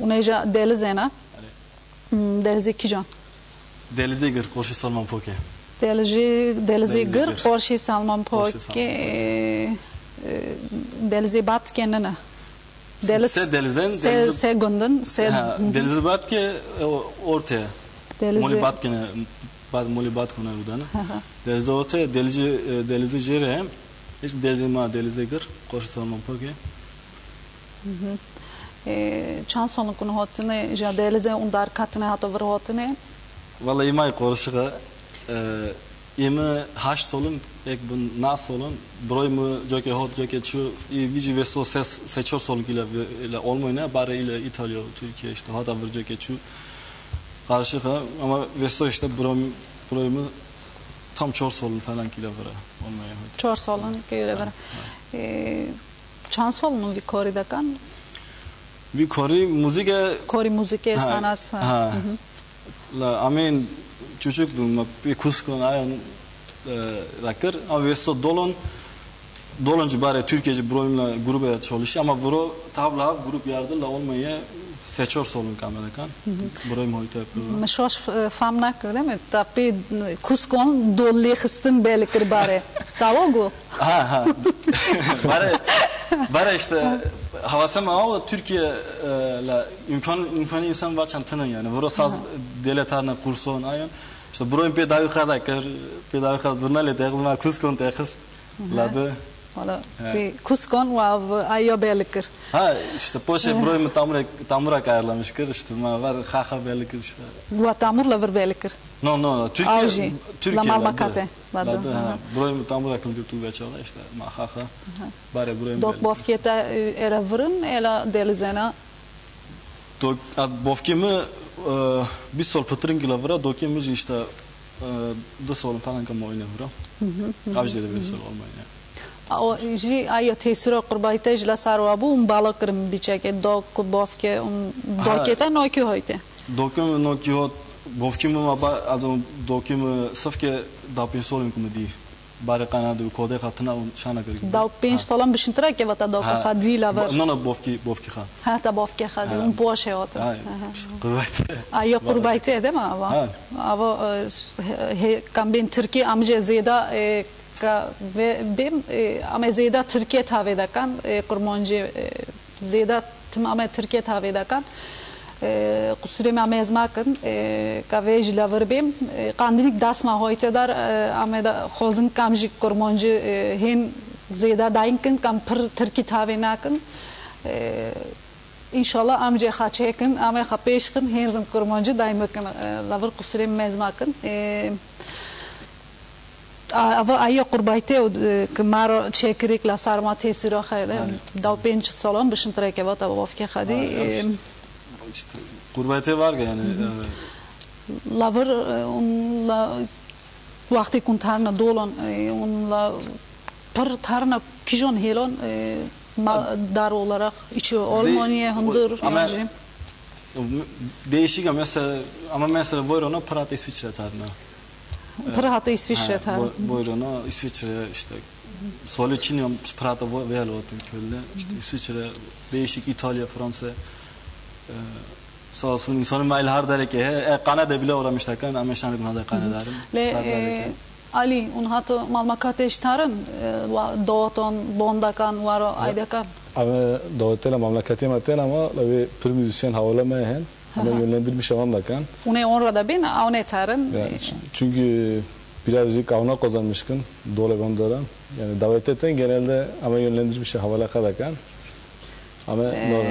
Uneja delizena. Delizi kijan. Delize gir koşu Salman Poke. Delizi gir koşu Salman Poke. Delizi bat kendine. Se delizen se gundun delizi bat ke ortaya. Moli bat kene moli bat kona udana. Delizi ortaya delizi jere hiç delize gir koşu Salman Poke. Çan sonluk bunu hotine ja delize undar katine hato ver hotine. Vallahi imay korşuğa imi haş solun ek bu nas solun broy mu joke hot joke şu vici ve so seçor soluk ile olmayına bari ile İtalya Türkiye işte hatta bir joke şu karşığa ama ve so işte broy mu tam çor solun falan kile var olmaya. Çor solun kile var. Çan solun bir koridakan. Vi kori müzike sanat. La amen çocukluğumda bir kuskon ayan rakır ama veso doloncu bari Türkiye'ci broyumla gruba çalışıyor ama vuro tabla grup yardımla olmaya seçor solun kamerakan broyum hoyta yapıyor. Meşoş famnak değil mi? Tapi kuskon dolli xistin belikir bari. Tavogu. Ha. Bari işte havasama ama Türkiye la imkanı insan vaçan tanın yani. Vurasal devletlerine kurson ayan. İşte broyum pedagogika zurnale tekılma kuskon tekis ladı. Valla bir kuskon ve ayyo belikir. Ha işte poşe broyum tamurak ayarlamışkır işte ma var haha belikir işte. Bu tamurla ver belikir. No Türkiye la malmakate. Ladı broyum tamurak kılgıtı veçala işte ma haha bari broyum. Dok bofketa era vırın ela delizena. Dok bofkemi bir sol pıtırın gila vıra dokemiz işte da sol falan kam oyna vıra. Avcıda bir sol olmayı. O ayo tesiro qurbayta jla sarwabu balakırım biçeke dok bofke doketa noki hoyte. Dokem noki hot bofkemi ama azam dokemi safke da pensolim kumdi. Bari Kanada kode katına şana kırık. Da penç solan bişintra ke vata doka khadila var. No bofki kha. Ha ta bofke khadi un poşe ot. Qurbayta. Ayo qurbayta değil mi ava? Ava kambin Türkiye amje zeda ve bim ama zeda Türkiye tavedakan kurmonji zeda tamamen Türkiye tavedakan kusure me amezmakın kavej laverbim kandilik dasma hoytedar ama da xozun kamjik kurmonji hen zeda dainkin kam pır Türkiye tavenakın İnşallah amje xaçekin ama xapeşkin hen kurmonji daimakın laver kusure mezmakın ava ayo qurbayte kmaro çekirik la sarma tesiro khayde da penç salon bişin treke vata vofke khadi işte qurbayte var yani laver unla vaqti kun tarna dolon unla par tarna kijon helon dar olarak içi Almanya hundur ama değişik ama mesela Voyrona Prata İsviçre tarna. Prata İsviçre tarna. Voyrona İsviçre işte Soluçinio Prata Velo kölle işte İsviçre değişik İtalya Fransa sağ olsun insanın mail har dereke Kanada bile uğramışlar kan ama şanlı Kanada Kanadalarım. Ali un hato malmakate iştarın doğuton bondakan varo aydakan. Ama doğutela mamlakati maten ama lavi pür müzisyen havalamayan ama yönlendirmiş avandakan. Une onrada bin avne tarın. Çünkü birazcık avna kazanmışkın dole bandaran. Yani davet eten genelde ama yönlendirmiş havalakadakan. Ama doğru.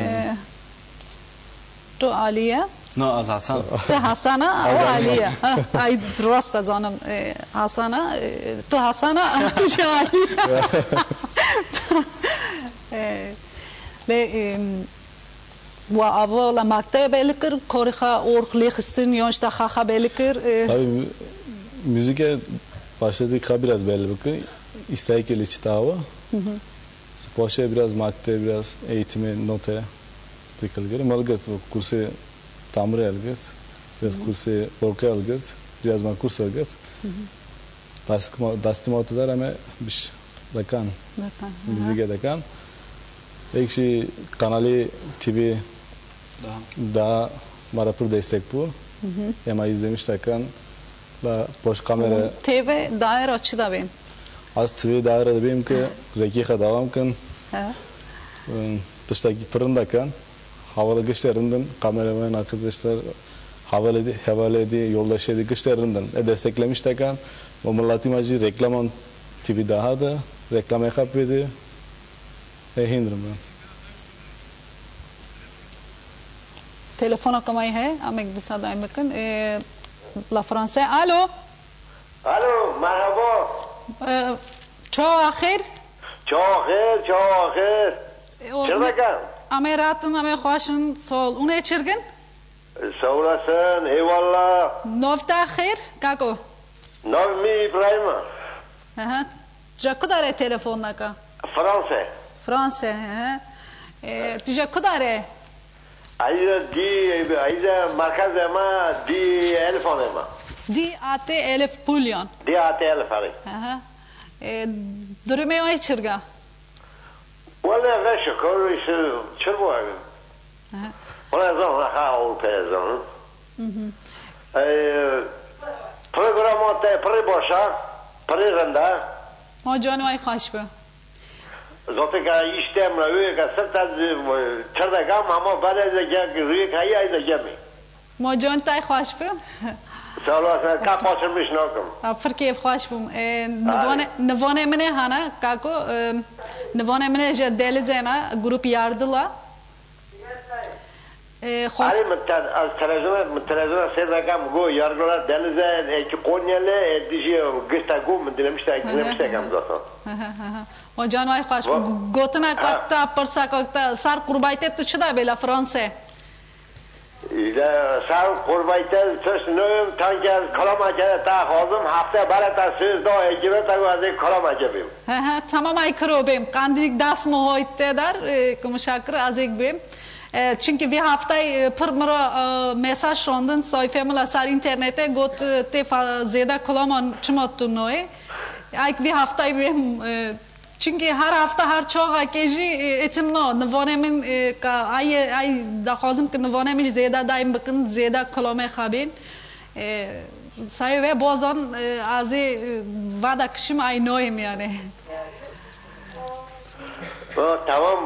To Aliye. No az Hasan. To Hasan'a o Aliye. Ay drosta canım Hasan'a to Hasan'a to Ali. Ve bu avola makte belikir korha orkli xistin yonşta xaxa belikir. Tabii müzike başladık biraz belli bakın. İstaykel içtava. Poşe biraz makte biraz eğitimi nota tıkılgır. Malgırt kursu tamre algırt. Biraz kursu orka algırt. Biraz ma kurs algırt. Dastım ortalar ama bir dakan. Müzike dakan. Ekşi kanalı TV daha mara pur destek bu. Ama izlemişlerken la boş kamera TV dair açıda benim. az TV daire benim ki rekiha devam kan. Dıştaki pırındakan havalı güçlerinden kameraman arkadaşlar havale ediyor, yoldaş ediyor güçlerinden desteklemişlerken o milleti macı reklamon TV daha da reklam yapıyor. Hindrim ben. Telephone कमाई है हम एक दूसरा दायमकन ला फ्रांसे आलो الو مرحبا ço axir چه آخر چرا کن ame ratın ame xoşun sol une çirgin سولسن ای والله novta axir kako نامی ابراهیم aha jakudare telefonla ka فرانسه Fransa ha tuje kudare ایده ایده مرکز ما دی الفانه ما di ate elif pulyon دی آتی الفانه aha durume ay çirga ولی غشه کاریش چرا باید ولی از آن خواهد پیزان پروگرامات پری باشه پری رنده ما جانو ay xoş bu zaten ki iştem rüye ki sırttan çırdagam ama bana da gel rüye ki ay da gemi. ما جان tay xoş bu Sağ olasın kapaşırmış nakum. Fırkiye xoş bu navane mene hana kako navane mene je delizena grup yardıla xoş Ali televizyona seyredagam go yargılar denize ki Konyalı dişi gısta go dilemişler gam zaten. ما جانوای خوش گوتنا کتا پرسا کتا سر قربایت تو چدا بلا فرانسه İşte sağ kurbayta söz nöyüm tanker kalama kere ta hazım hafta bara ta söz daha ekibe ta vazi kalama kebim. Tamam ay krobim kandilik das mı hoytte der kumuşakır azek bim. Çünkü bir haftay pırmıra mesaj şondun sayfamla sar internete got te zeda kalaman çumattım noy. Ay bir haftay bim çünkü her hafta her çoğu keji etimno nvanemin ka ay da khazım ki nvanemin ziyada daim bakın ziyada kalame khabin say ve bozan azi vada kışım ay noyim yani. Tamam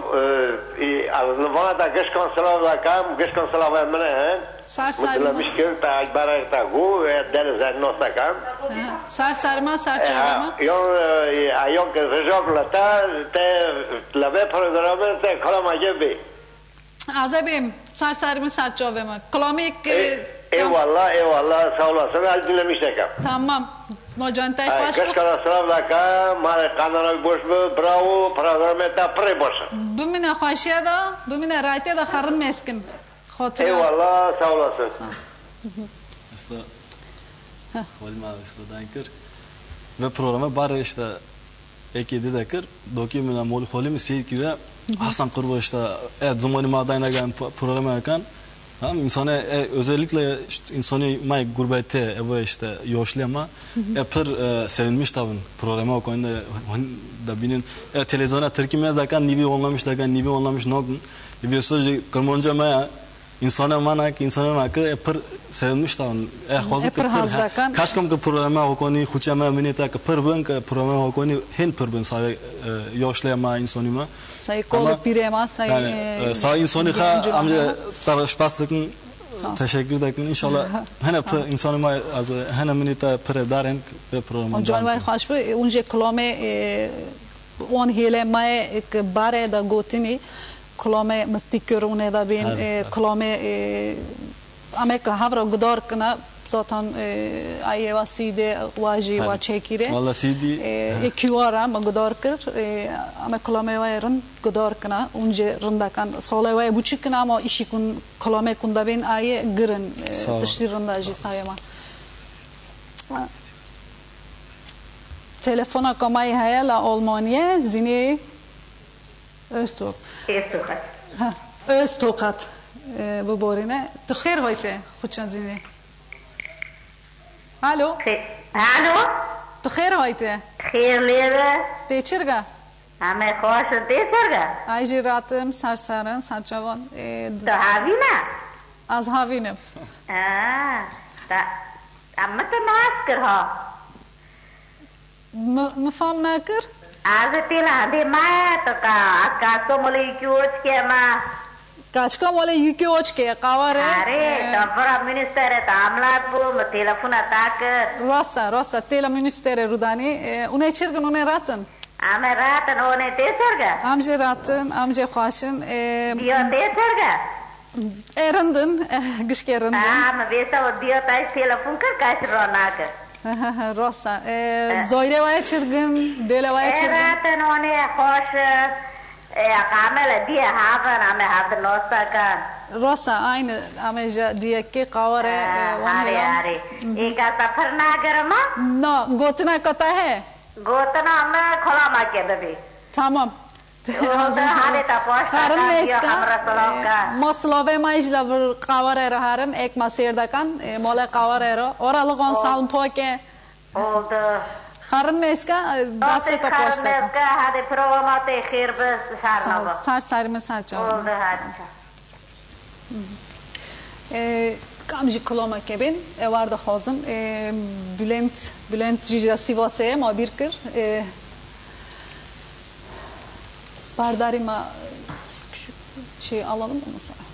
nvana da geç konsolava kam geç konsolava mene he. Sar sarma. Mutlamış ki ta akbara ta go deniz nosta kam. Sar sarma sar çarama. Yok rejokla ta te lave programı te kalama gibi. Azabim sar sarma sar çovema. Kalamik Eyvallah sağ olasın al dinlemişler kam. Tamam. Mojantay hoş. Geç konsolava kam mare kanala boş bravo programı ta pre boş. Bimine hoşya da bimine rayte da harın meskin. Eyvallah sağ olasın. Mesela Halima Dankır ve programa bari işte ekidi dakir dokümüne mol Halim seyirkire Hasan Kurba işte zamanı madayna gelen programa yakan insana özellikle işte insanı may gurbette eve işte yoşlama pır sevinmiş tabii programa o konuda da binin televizyona Türkiye'de zaten nivi olmamış nokun bir sözü kırmonca maya insana manak pır sevinmiş tabii hazır kaçkam ki programa o konu huçama mineta ki pır ben ki programa o konu hen pır ben say yoşlama insanıma say kolu pirema say insanı ha amca tarışpaslıkın teşekkür ederim inşallah hene insanıma az hene mineta pır daren ve programa Canvay hoş bu unje klome on hele may ek bare da gotini klome mastikörune da bin klome amek havra gudar kana zaten ayeva side waji wa çekire valla sidi ekiwara ma gudar kır ama klome vayrın gudar kana unje rındakan solay vay buçuk kana ama işi kun klome kunda bin aye gırın dışırında ji sayma telefona kamay hayala Almanya zini Öztürk. Öztokat. Bu borine. Tıxir hoyte. Xuçan zini. Alo. Alo. Tıxir hoyte. Xeyirlere. Teçirga. همه خوش دی سرگه ایجی راتم سرسرن سرچوان تو هاوینا از هاوینم اما تو ناس کر ها مفهم نکر از تیلا دی مای تو که اکاسو ملی کیوچ که ما کاشکا مولا یکی اوچ که قواره اره تو برا منیستر تاملات بو تلفون اتاک راستا تیلا منیستر رودانی اونه چرگن اونه راتن همه راتن اونه دی سرگه امجه راتن امجه خواشن دیو دی سرگه erindin gishke erindin همه بیسا و دیو تای تلفون کر کاش رو ناکر rosa zoyre vaya çırgın dele vaya çırgın راتن اونه خوش کامل دی هافن همه هفت نوستا کن rosa aynı ameja diye ki kavare آره ایکا سفر ناگر ما no gotuna kata hai گوتنا همه کلا ما که ببی tamam حالی تا پوشتا Harın کن دیو neska همرا سلام کن moslove majla bir kavare ro harın ek masirda kan mola kavare ro oralı gon salm poke oldu harın neska dasse ta poşta kan neska hadi programatı خیر بس سرنبا sar sarımı sarca oldu hadi kamji kloma kebin vardı hazın Bülent Cicra Sivas'e ma bir kır bardarima küçük şey alalım onu sonra.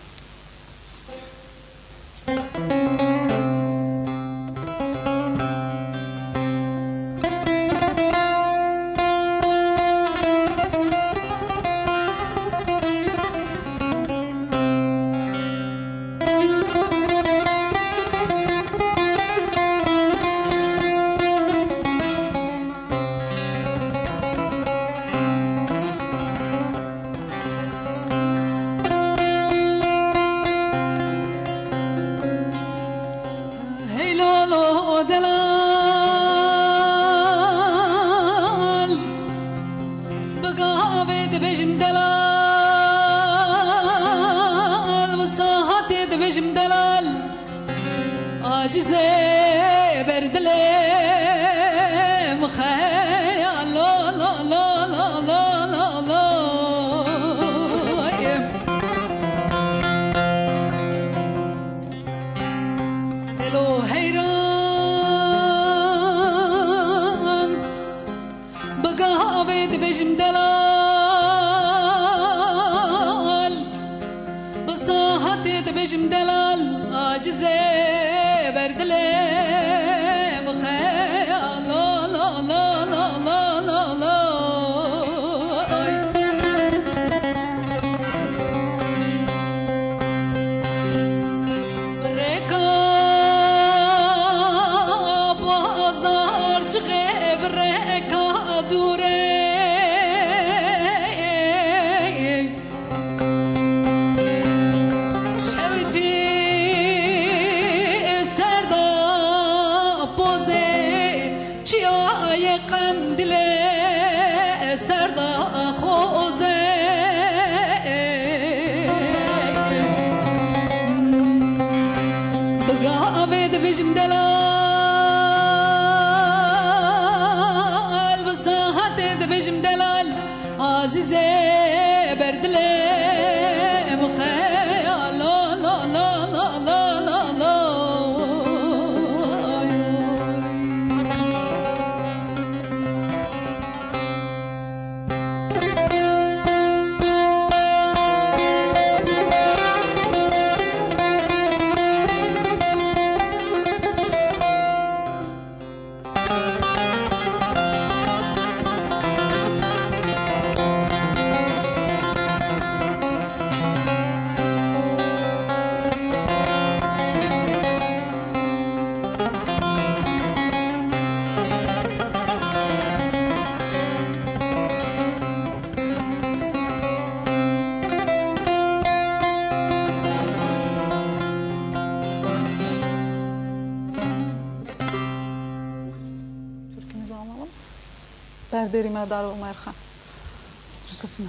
Derime dar Ömer Khan. Arkasına.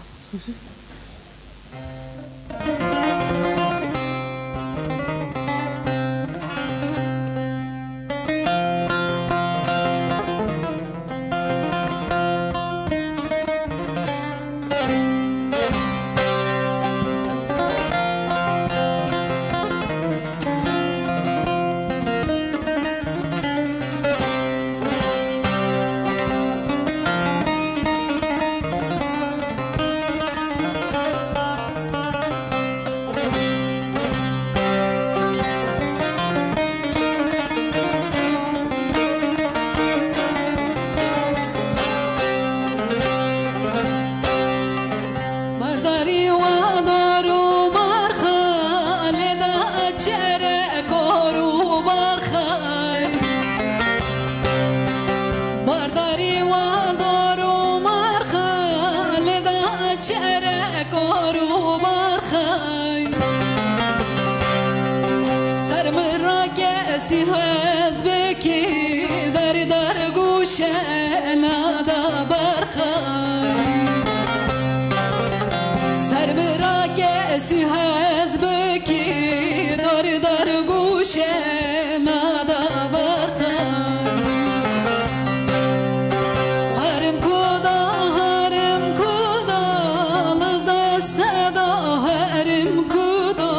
حزبکی در گوش نادا برخای سر برا کسی حزبکی در گوش نادا برخای هرم کدا لدست دا هرم کدا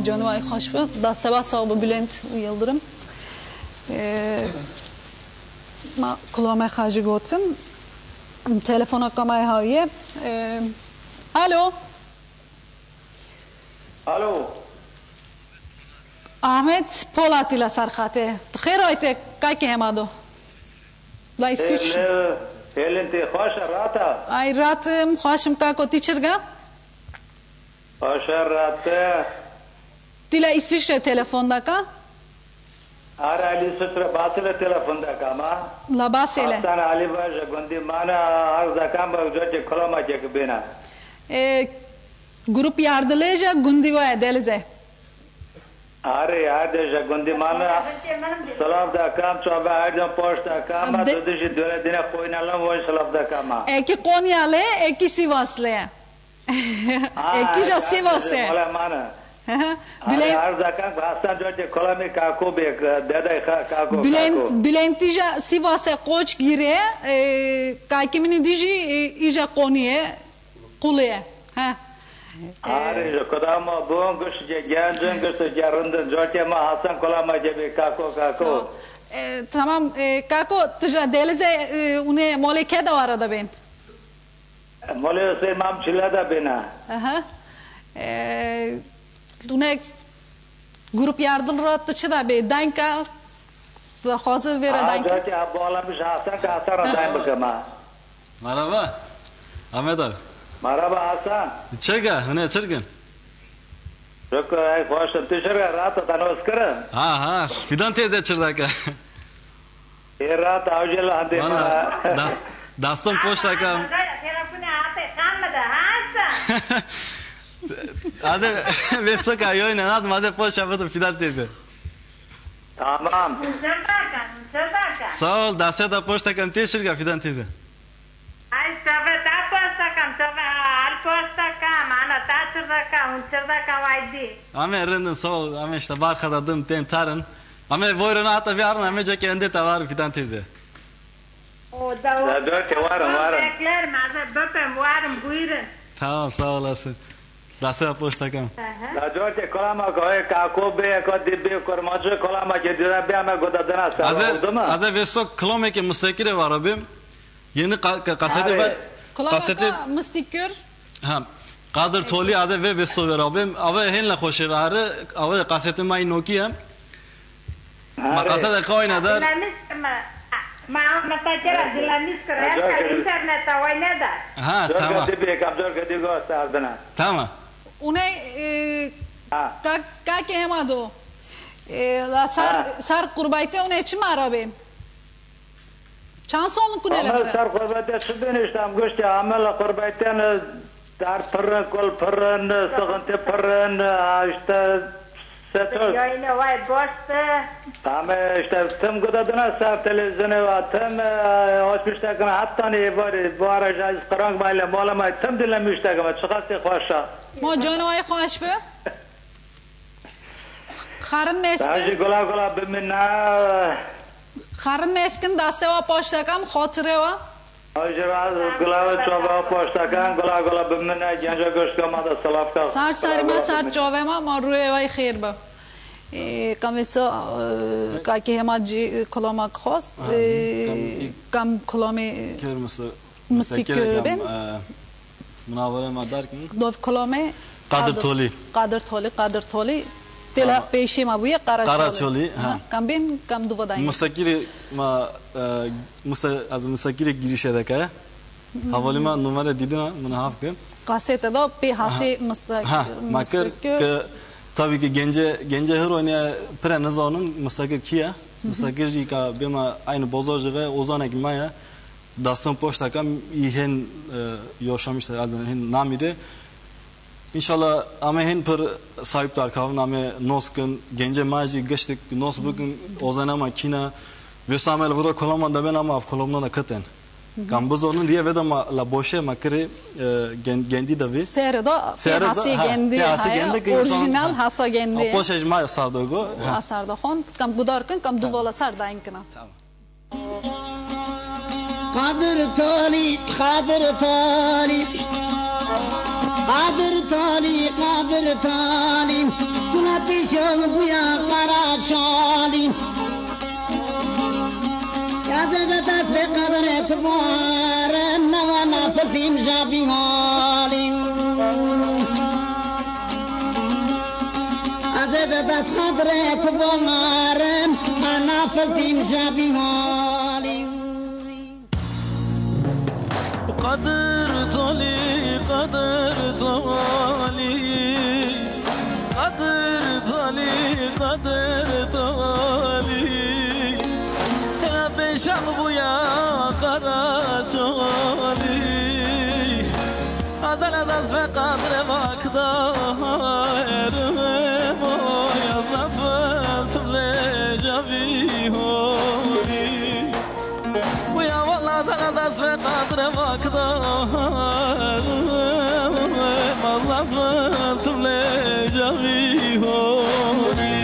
Canım hoş bulduk. Dastaba sahibi Bülent Yıldırım. Ma kulağıma xarcı götüm. Telefona kamay haviye. Alo. Alo. Ahmet Polat ile sarxate. Xeyr ayte kayke hemado. La İsviç. Elenti hoş rata. Ay ratım hoşum kako tiçirga. Hoş rata. Dila İsviçre telefonda ka? Ara Ali Sutra basile telefonda ka ma? La basile. Sana Ali baja gundi mana arza kamba jote kolama çek bina. Grup yardımlayacak gundi ve edelize. Are yardeja gundi mana salam da kam çoba arza posta kama duduşi döne dine koynalam ve salam da kama. Eki Konyalı, eki Sivaslı. Eki ja Sivaslı. Mola mana. Bülentija Sivas'a koç gire, kakimini diji ija Konya'ya kuleye. Arı kodama buğun güçce gencin güçce yarından zortema Hasan kolama cebi kako. Tamam kako tija delize une moleke de var arada ben. Mole se mam çilada bina. Une grup yardımları çıda be danka da hazır vere danka. Hadi abi olamış Hasan ka Hasan daim bakma. Merhaba. Ahmet abi. Merhaba Hasan. Çerga, ne çergin? Çok ay hoş tüşerga rahat tanışkırın. Ha, fidan teyze çırdaka. Rahat avcılı hadi. Bana daston poştaka. Telefonu ape kalmadı Hasan. Hadi Vesoka yoyna hadi hadi poş yapalım Fidan teyze. Tamam. Sırdakan. Sağ ol. Dase da poş takam teşirga Fidan teyze. Ay sabah da postakam sabah al postakam ana ta sırdakan vaydi. Ame erindin sağ ol. Ame işte barkada dım ten tarın. Ame boyruna hatta bir arın ame jake ende tavar Fidan teyze. O da Dört varım. Bekler mazı böpem varım buyurun. Tamam sağ olasın. Dase poş takam. Dört kolama koy kako be kodibi kormacı kolama gedire be ama godadana oldu mu? Aze Vesok kilomeke müstakire var abim. Yeni kaseti var. Kaseti Mıstikür. ha. Kadir Toli aze ve Vesok var abim. Ave henle hoşe varı. Ave kaseti may Nokia. Makasada koynadır. Ma matakera dilamis kare internete oynada. Ha tamam. Dört kadibi gösterdine. Tamam. Une ka kemado. La sar kurbayte une çim arabin. Çansonlu kunele. Ama sar kurbette sübün işte amguşta amel kurbetten dar pırın kol pırın sıkıntı pırın işte setör. Yayına vay boşta. Tamam işte tüm godadına sar televizyonu var tüm hoşmuştakına hatta ne var bu araca karanlık mahalle molama tüm dinlemiştakına çıkartı hoşa. Ma canavay xoş bu. Xarın Sadece meskin. gola biminna. Xarın meskin dasteva poştakam xotire va. Ajraz gola çoba poştakan gola biminna genca göçkama da salafka. Sar sarima sar chavema ma ruye vay khair ba. Kamisa ka ke hemaji kolamak khost. Kam kolame Kermesi. Mıstikür ben. Münavvere madarkin. Dov kolame Kadir Toli. Tela peşe ma buya Qaracholi, ha. Kam ben kam duvadayım. Mustakiri ma mustakiri girişedeki. Havalima numara didina bunu hafkın. Kasete da pe hasi Ha, makır ki tabii ki gence her oynaya prenaz onun mustakir kiya. Mustakir ji ka bima aynı bozorjıga ozana gimaya. Daston poştakam ihen yaşamışlar adın hen namide. İnşallah ame hen per sahiptar kavun ame noskun gence maji geçtik nos bugün ozana makina vesamel vura kolamanda ben ama kolomna da katen. Kambuz onun diye ve de la boşe makre gendi da vi. Serda hasi gendi orijinal hasa gendi. O poşej ma sardogo. Asarda xon kam gudarkın kam duvala sardayın kına. Tamam. Kadir Tali Kuna pişon buya kara şalim Yazıda tasve kadar etvarem Nava nafesim jabi halim Yazıda tasve etvarem Nafesim jabi halim Kadir Toli Ya beşam bu ya kara çoli Adaladas ve kadre vakda erme moya zafet le javi hori Bu ya valla adaladas ve kadre vakda erme zafet le javi hori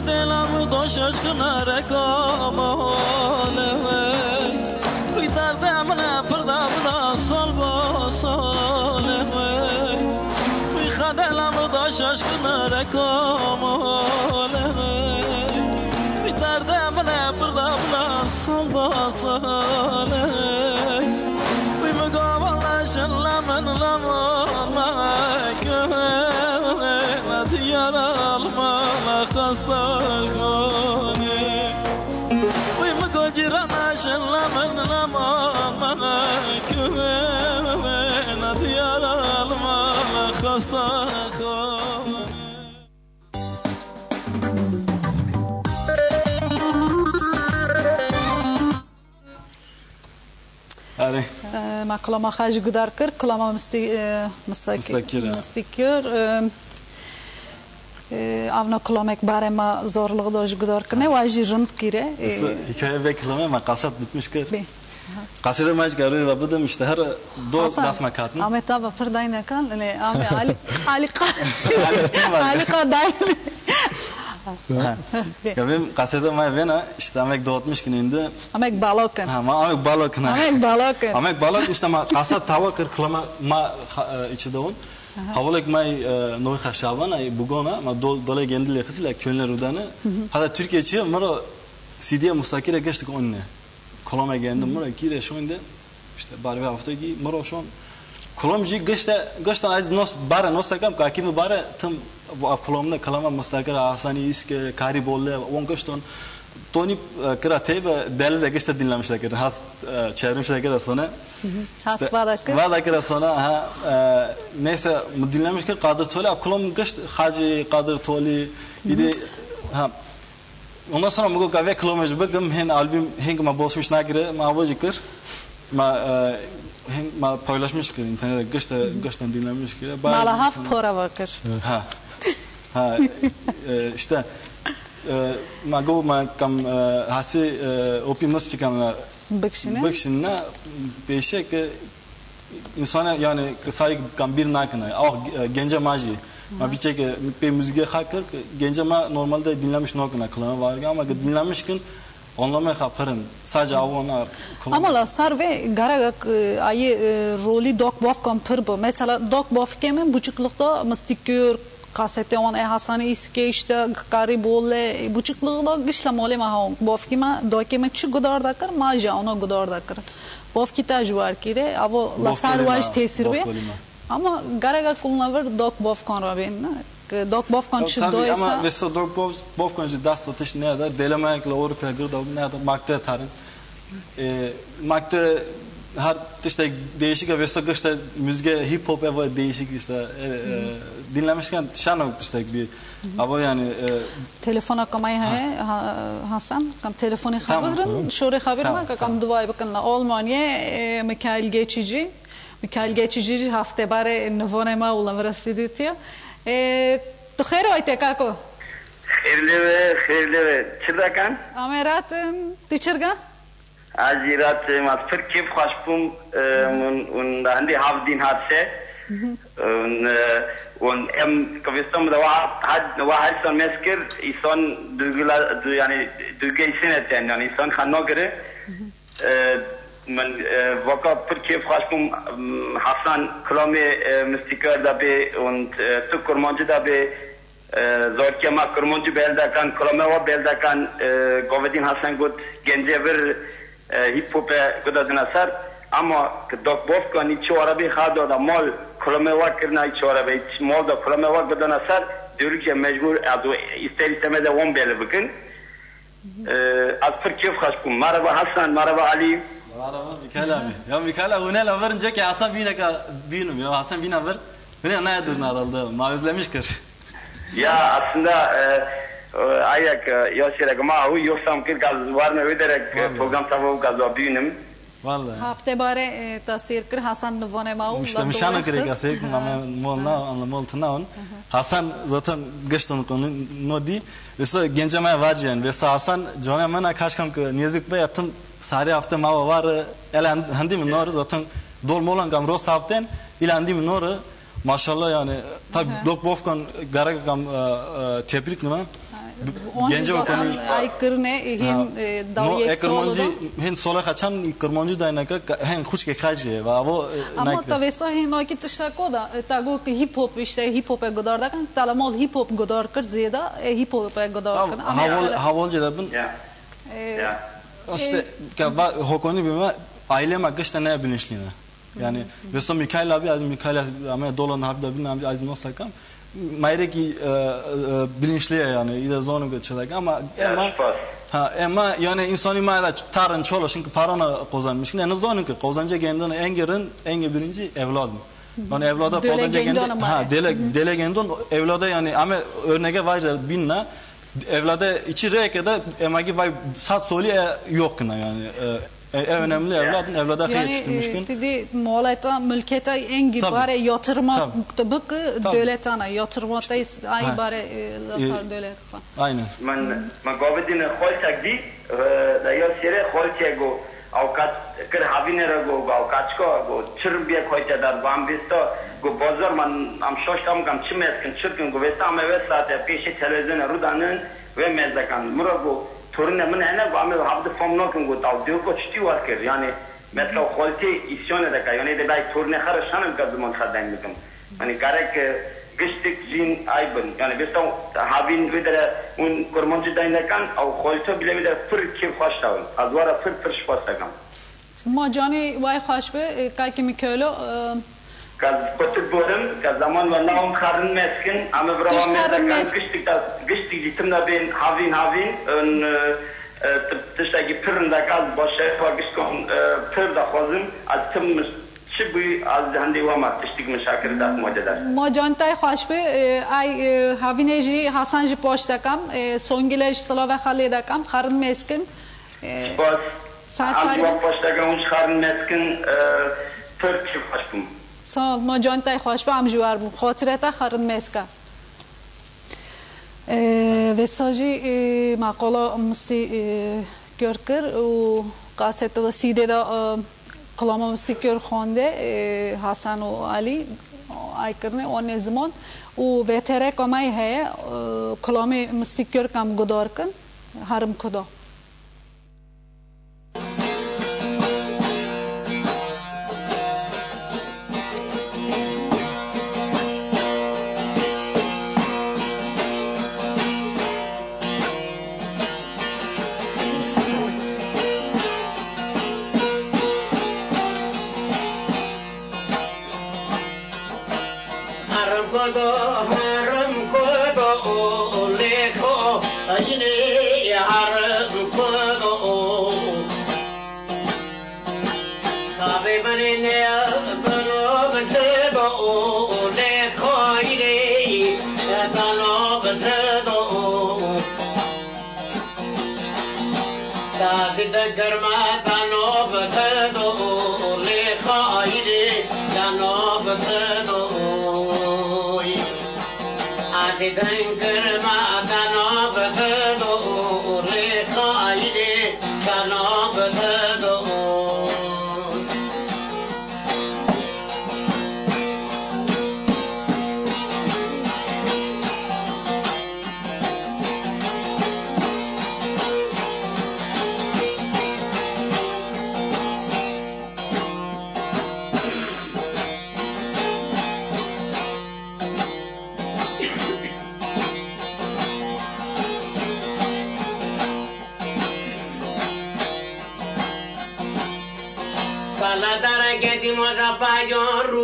Dilam do şaşkına rekamale Uytar demle pırdamda sol basale Uyta dilam do şaşkına rekamale erdemine bir damla sol basale Uyma kavallaşınla menlamanla Köhnet yaralma kastakone Uyma kociranaşınla menlamanla Köhnet yaralma kastakone Are. Ma klama xaj gudar kir, klama mistikir. Avna klamek bare ma zorluğu da gudar kine, vaji rınd kire. Hikaye ve klama ma kasat bitmiş kir. Kasede maç garı rabdım işte her do dasma katın. Ahmet abi pırdayna kan, ne Ahmet Alika dayı. Benim kasede may vena işte amek dağıtmış ki indi. Amek balokun. Ha ma amek balokun. Amek balokun. Amek balok işte ma kasat tava kır klama ma içi doğun. Havolek may noy xaşavana bugona ma dole gendile xisle könler udanı. Hatta Türkiye çiğ maro CD'ye mustakire geçtik onunla. Kolom'a geldim maro kire şu anda işte bari bir hafta ki maro şu an Kolomji geçten az nos bara nosakam kakimi bara tam Kolom'da kalama mustakir asani iske kari bolle on geçten Tony kırate ve delize geçte dinlemişler ki has çevirmişler ki sonra has vadakır vadakır sonra ha neyse dinlemiş ki Kadir Toli Kolom geçti Hacı Kadir Toli ide ha ondan sonra mugo kave Kolom'u bagım hen albüm heng ma bosmuş nagire ma vajikir ma paylaşmış ki internette geçten dinlemiş ki malahaf pora vakır ha işte mago ma kam hasi optimus çıkan bakışına beşe ki insana yani sayı gambir nakına ah gence maji ma biçek pe müziğe hakır gence ma normalde dinlemiş nokuna klama var ama dinlemişkin anlamaya kaparın sadece avona ama la sar ve garagak ayı roli dok bof kampır bu mesela dok bof kemen buçuklukta mistikür kasete on Hasani iske işte kari bolle buçuklukta gışlamole ma bof kima dokeme çu gudar dakar maja ona gudar dakar bof kita juar kire avo la sar vaj tesir be ama garagak kullanır dok bof kan rabin dok bof kan çu doysa ama mesela dok bof kan çu das otiş ne kadar delemayakla Avrupa girdi ne kadar makte tarın makte her işte değişik ve işte müziğe hip hop ve değişik işte dinlemişken şanok işte bir ama yani telefona kamay hai Hasan kam telefonu haberin şore haber ma kam duvay bakın Almanya Mikail Geçici hafta bare navonema ulan rassiditiya to khair ayte kako خیرله چرا کن؟ آمیراتن تیچرگا؟ عزیرات ما فرکی خوشبم اون هندی هفدین هاتشه اون کویستم واحد سان مسکر ایسان دوگلا یعنی دوگیسینه یعنی ایسان خانه گره من وقت فرکی خوشبم حسن کلامی مستیکر دبی اون تو کرمانجی دبی زورکی ما کرمانجی beldakan klame wa beldakan Govedin Hasan gut gencever hip hop gudadına sar ama dokbov kan içi arabi khado da mol klame wa kirna içi arabi mol da klame wa gudadına sar diyor ki mecbur adu ister istemez de on beli bugün az Türkiye khashkum merhaba Hasan merhaba Ali merhaba Mikalami ya Mikala ona la verince ki Hasan binum ya Hasan bina ver beni ne yadır naraldı ma özlemiştir. Ya aslında ayak yaşayarak ama o yoksam ki gaz var mı öderek program tabu gaz büyünüm. Vallahi. Hafta bare tasir kır Hasan nuvane mau. İşte mişana kırık asık molna anlamol tanaun. Hasan zaten geçten konu nodi. Mesela genceme var yani. Mesela Hasan cana mana kaçkam ki niyezik be yattım sari hafta mau var. Elan handi mi nor zaten dol molan gam rost haften ilandi mi nor. Maşallah yani tabi dok bofkan garak gam tebrik nima Gence o konu aykırı hin no davyek ekrmanji hin sola kaçan ekrmanji da ka hin kuş ke kaje va o ama tavesa hin o ki tshako da tago hip hop işte hip hop'a godar da kan talamol hip hop godar kar zeda hip hop'a godar kan havol jelabın işte ka hokoni bime aile ma gışta ne bilinçliğine yani mesela Mikail abi ama dolan hafda bin abi azim olsakam mayre ki bilinçli yani ida zonu geçecek ama ama yani insani mayda tarın çolo çünkü parana kazanmış ne zonu ki kazanacak kendin en birinci evladım yani evlada kazanacak kendin dele kendin evlada yani ama örneğe vardır binna evlada içi rekede emagi vay sat soli yok yani önemli evladın evlada yetiştirmişkin. Yani dedi muhalata mülkete en bare yatırma tıbık devletana yatırmata ay bare lafar devlet. Aynen. Man gavedin xolçak di da yo sere xolçego avkat kır havinera go avkaçko go çırbiye koyta dar bambisto go bozor man am şoştam gam çimeskin çırkın go vesam evet saate peşe televizyona rudanın ve mezdakan murago torne من هنا بعمل عبد فمناكم قلت أوديو كشتي واركر يعني مثل خالتي إسيانه دكا يعني ده باي تورne خرشانم كذبون خدين بكم يعني كارك قشتك جين أيبن يعني بس هابين بدر un kurmancı daynakan أو خالته bile بدر فر كيف خاشتاون أدوارا فر شپاستكم ما جاني واي خاش به كاكي ميكولو kaz kotuk borum kaz zaman valla on karın meskin ama brava meskin gıştık jitimda ben havin ön tıştaki pırında kaz başa farkışkon pır da fazım atım çibi az handi vamat tıştık müşakir da modeder ما جانتای خوش به ای هاوینجی حسن جی پاش دکم سونگیلش سلا و خالی دکم خارن مسکن باز ساری پاش دکم اون خارن مسکن pır çift aşkım سال ما جانتای خوش به هم جوار بود خاطرتا خارن مسکا وساجی مقاله مستی گرکر و قصد و سیده دا کلام مستی گر خونده حسن و علی ایکرنه آن زمان و وتره کامای هی کلام مستی گر کم گدار کن هرم کدا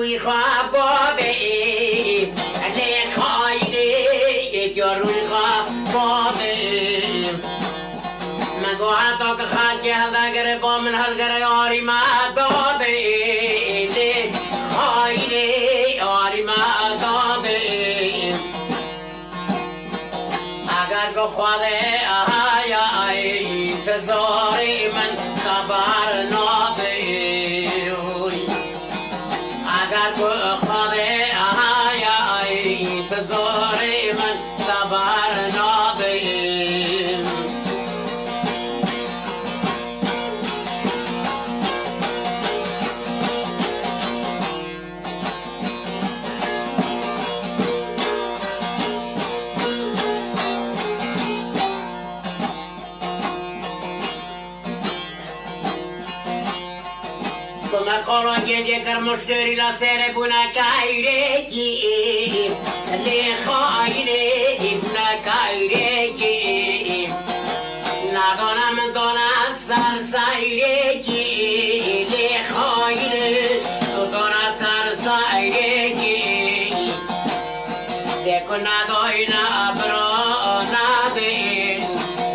روی خواب باده لخایده یا روی خواب باده مگو حتی که خاکی حلده گره با من حل گره آری ما داده لخایده آری ما داده اگر که خواده آیا انتظار من خبر ناده اگر تو خواهی آیا انتظار من صبر نداریم کمک خوران گیدی کر مشتری لا سر بونا کایرگی لی خایرگی بونا کایرگی ندانم دانم سر سایرگی لی خایرگی دانم سر سایرگی دکو نداینا برا ندین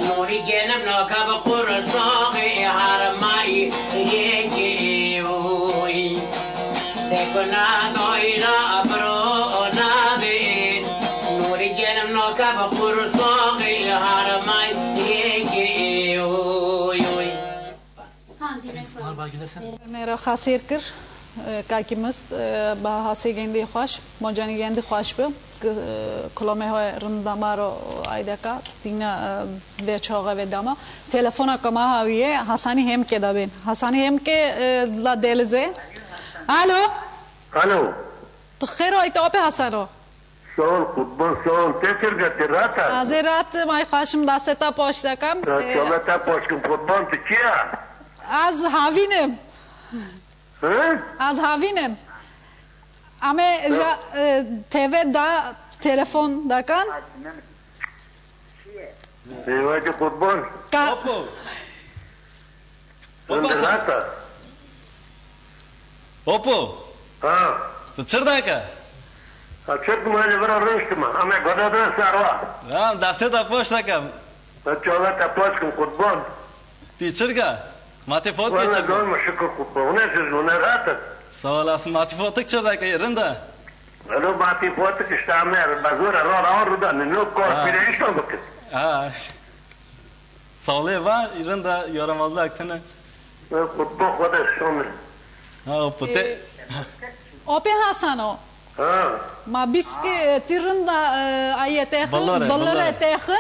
نوری گنم ناکب خور ساقی حرمایی یکی اوی دکو نداینا برا ندین نوری گنم ناکب خور ساقی حرمایی یکی اوی نرا خسیر کر که مست با حسی گندی خوش مجانی گندی خوش به کلامه های رندما رو ایده که دینا به چاقه و دما تلفن کما هاییه حسانی هم که دابین حسانی هم که لا دلزه الو الو تو خیر آیت آب حسنو سال خودبان سال تکر گتی راتا از رات مای خوشم دستا پاشته کم چاله تا پاشکم خودبان تو چیه؟ از هاوینم از هاوینم اما تیوه دا تلفن دکن تیوه چه خودبان اوپو ها تو چر دکه چرت مالی برا رشتما اما گدا دا ساروا دسته تا پاشته کم چاله تا پاشکم خودبان تی چرگه ماتی فوت که وانا چرگه دون مشکل خودبان ونه سزونه راتا سوال است ماتی فوت چر دکه رنده الو ماتی فوت کشتا مر بزور را رو دن نو کار پیره ایشتان بکن سواله و رنده یارمازده اکتنه خودبان خودش شونه اوپو تی آب حسنو ها ما بیس که تیرنده آیه بلره تیخه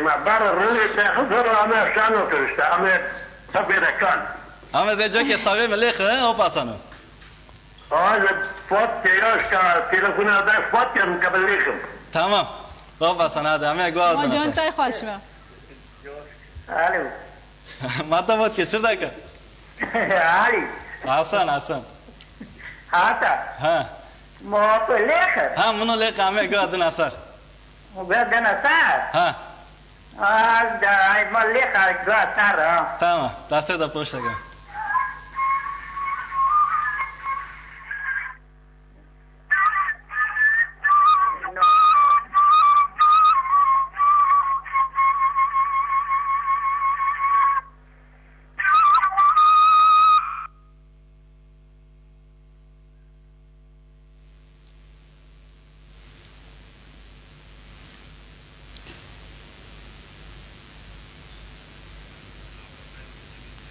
ما برا روی تخذر اما شانو کرشته اما تبیره کن اما ده جا که ساوه ملیخه اوپو حسنو آج فوت تیاش که تلفونه داشت فوت کردم قبل لیخم تمام اوپو حسنو ده همه گواه ما جان تای خوش ما الو ماتا فوت که چر دکه علی حسن هاتا ها ما په لیخه ها منو لیخه همه گواه دن اثر وبعدين ساعة ها ده ما لیخه گاه سر تمام دسته دا پشت کن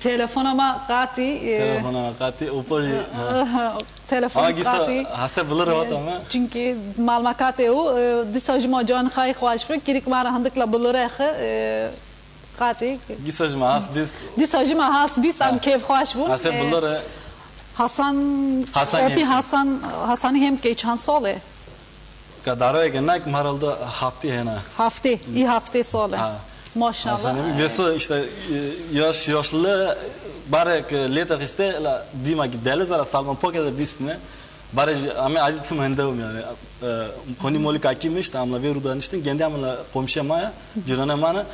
تلفن ما قاطی اوپر تلفن قاطی هسته بلر هات ama çünkü malmakat o disaj ma can khay khwash be kirik mara handikla buluره قاطی disaj ma has biz disaj ma has biz am kev khwash bu هسته بلر Hasan hem ke çan sole kadaro که نه مرالدا هفته هنه iyi hafte sole maşallah Veso işte yaşlı barek leta işte la dima ki deliz ara salman poke da bisne bare ame azitim hendevum yani koni molik akimiş tamla veru danıştın kendi amla pomşemaya cirana mana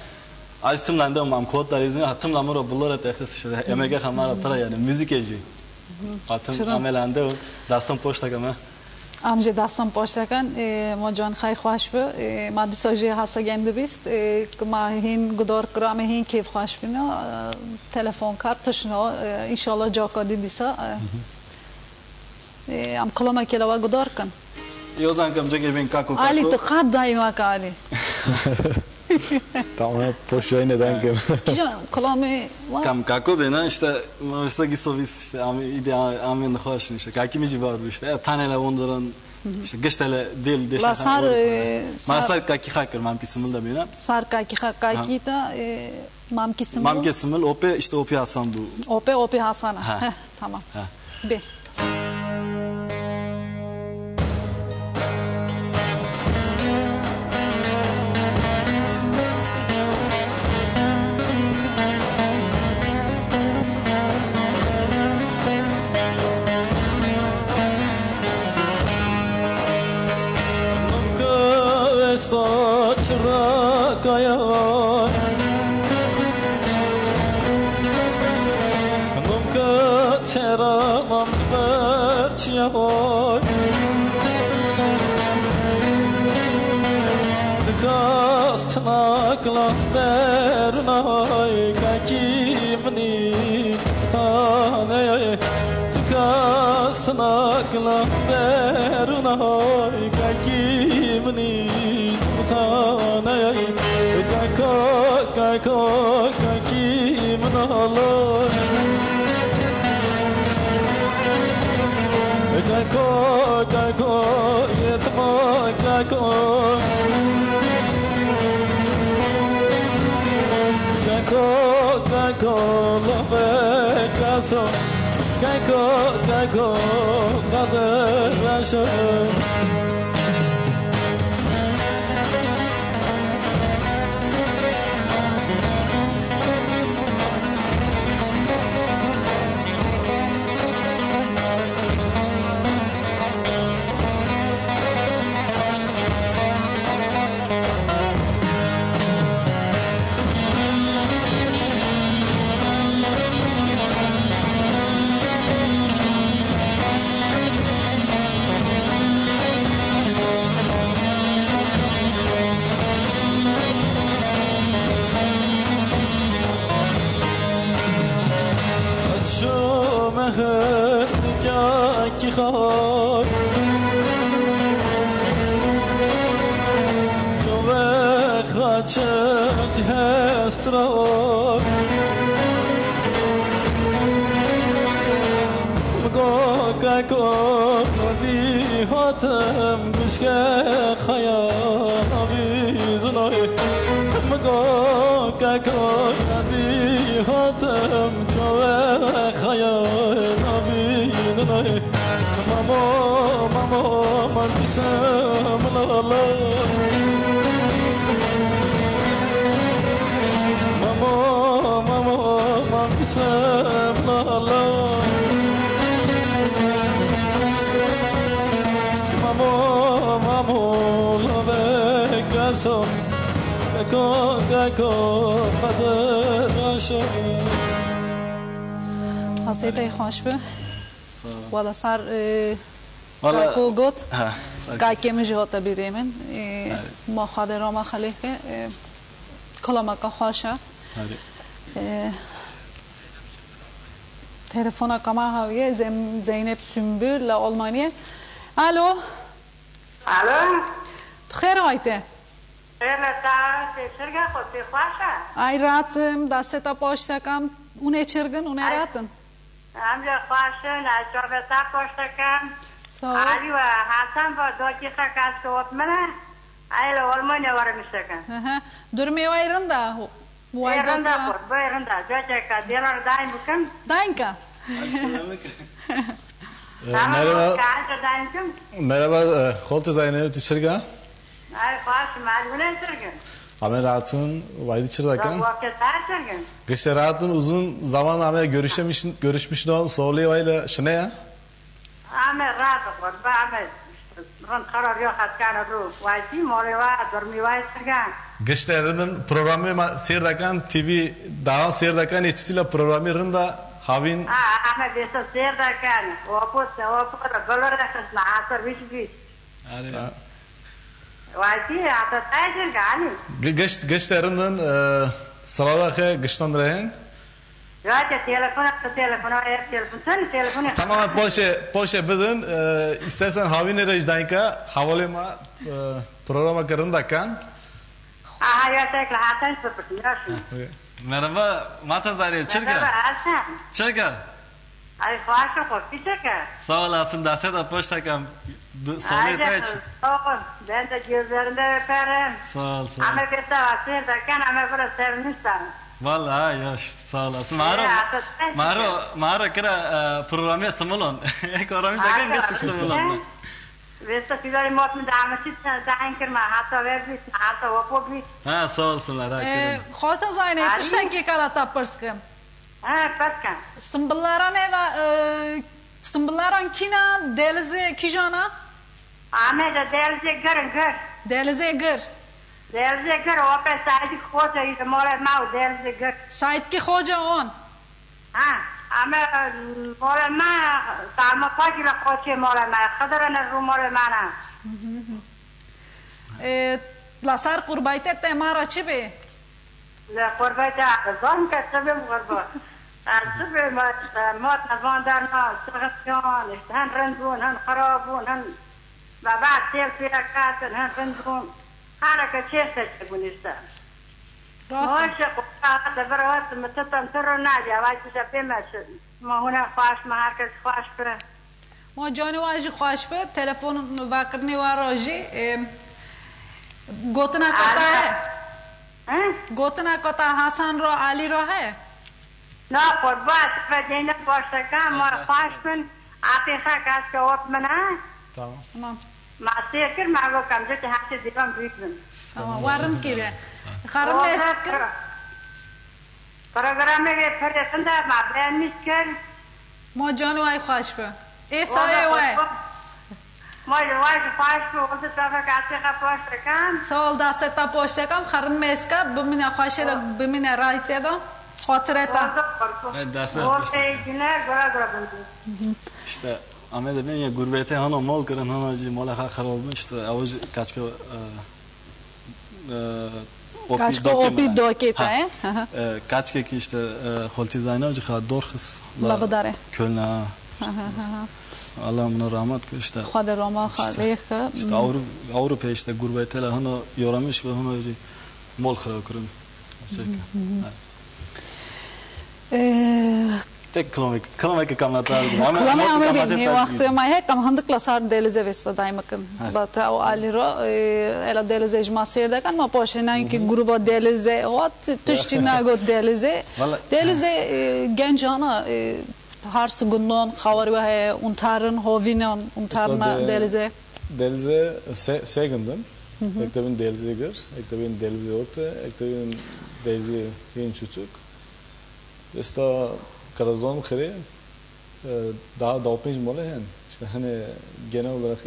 azitim landem am kod da izin hatım lamro bullara tehsis işte emege hamara para yani müzik eci hatım amelande dasam poşta kama امجد دستم پاشته کن ما جان خیلی خوش به ما دیساجی هسته گنده بیست که ما هین گدار کرام هین کیف خوش بینه تلفن کرد تشنا انشالله جا کدی دیسا ام کلام کلوا گدار کن یوزان کم جگه بین کاکو علی تو خد دایما کالی Tamam poşayı neden ki? Klamı Kam kako bena işte mesela gisovis işte ide amen hoş işte kakimici var bu işte tanele onların işte geçtele del deşe masar kaki hacker mam kisimilde bena sar kaki da mam kisimil mam kisimil ope işte ope Hasan bu ope Hasan tamam be برنای کاکیمنی تانه تکاسنا کلا برنای کاکیمنی تانه کاکیمنا الله kako je tvoj kako love kaso kako gadaraşo ki khar Çove khaçet hestrar Mgo kako nazihatem Güşke khayavizunay Mgo kako nazihatem Çove khayavizunay Mamo, man bisam la la. Mamo, man bisam la la. Mamo, la vekaso, kako padasho. حسیت خوش به ولی سر کو گوت که مجهات بیرمن ما خاطر ما خلیق کلام که خوشه تلفن کما هاویه زینب سنبول آلمانی الو الو تو خیر آیته خیر تا چرگه خود خوشه ای راتم دستا پاشتکم اونه چرگن اونه راتن همجا خوشه نجابه تا پاشتکم علی و حسن با دو کیسه کسک وط منه ایل آلمانی واره میشکن درمی وای رنده رنده خود بای رنده جا چه که دیلار داین بکن داین که merhaba Holte Zeynep Tişirga ay خوش معلومه çırgın Ame rahatın vaydı çırdakan vakit her çırgın Geçte rahatın uzun zaman ame görüşmüş ne soğuluyor vayla şine ya ame rahat var ame ran karar yok hatkan ru vaydi moreva dormi vay çırgın Geçlerinin programı seyirdakan TV daha seyirdakan eçtiyle programlarında havin ame besa seyirdakan opus golor rekesna asar vişbi vaydi ata çırgın Geçlerinin salavakı geçtandırahen Ya telefon Tamam poşe bidin istersen havine rejdayka havalema programa karındakan Aha ya tekrar hasan sıfırtın Merhaba Mata Zariye Çırga Merhaba Hasan Çırga Ay hoş olsun Çırga Sağ olasın da seda poştakam Sohbet et Ben de gözlerinde öperim Sağ ol Ama bir de vasir derken ama böyle sevmiştim Vallahi yaş sağ olasın. Maro kira programı sımulun. Ekoramış da kan geçtik sımulun. Vesta sigari mot mu dametit dahin kirma hatta verdik hatta opoblit. Ha sağ olsunlar. Xotin Zeynep tişten ki kala tapırskim. Ha paskan. Sımballaran kina delize kijana? Ahmet delize gır. Delize gır. Delize gır o pe sayti khoja is mole mau delize gır. Sayt ki khoja on. Ha ama mole ma tarma pakila khoche mole ma khadran ru mole mana. Lasar qurbaytet te mara çibe. لا قربت زان كتبهم قربت السبع ما نفاندرنا سغسيان هن رندون هن خرابون هن ما بعد تيل في ركاتن هن رندون حركة شيخة تقوليستا ماشي قطعة برات متتم ترى ناجي وايد شبيه ما هنا خاش ما هركز خاش بره ما جانی واجی خواهش به تلفن وکرنی و راجی گوتنا کتا ہے گوتنا کتا حسن رو علی رو ہے نه قربات فجینا پاشتکم ما خواهش بن عقیقه کس که وقت منه تمام ما سیکر ما گو کمجه که هفته دیوان بیت بن وارم کی به خرم اسکر پروگرامه که فرستنده ما بیان میشکر ما جانی وای خواهش به ایسای وای ما جوای خواهش به وقت طرف عقیقه پاشتکم سال دست تا پاشتکم خرم اسکر بمینه خواهش دا بمینه رایت دا خاطره تا işte Ahmet ben ya gurbete hano mal kıran hano ji mala khar olmuş işte avuç kaçka opi doketa he kaçka ki işte holtizayna ji khad dorkhs lavdare Köln'a Allah ona rahmet kıl işte Xada rama xalih işte Avrupa işte gurbete hano yoramış ve hano ji mal khar kırın tek kilometre kamata Klame ame bin vaqti ma hek am handıkla sar delize vesla daymakın bata o aliro ela delize ijma seyirde kan ma poşenan ki gruba delize ot tuşçina got delize genç ana har sugunnon xabar ve untarın hovinon untarna delize segundum ektabin delize gör ektabin delize orta ektabin delize gen çuçuk işte Karazon khire daha doping mole hen işte hani genel olarak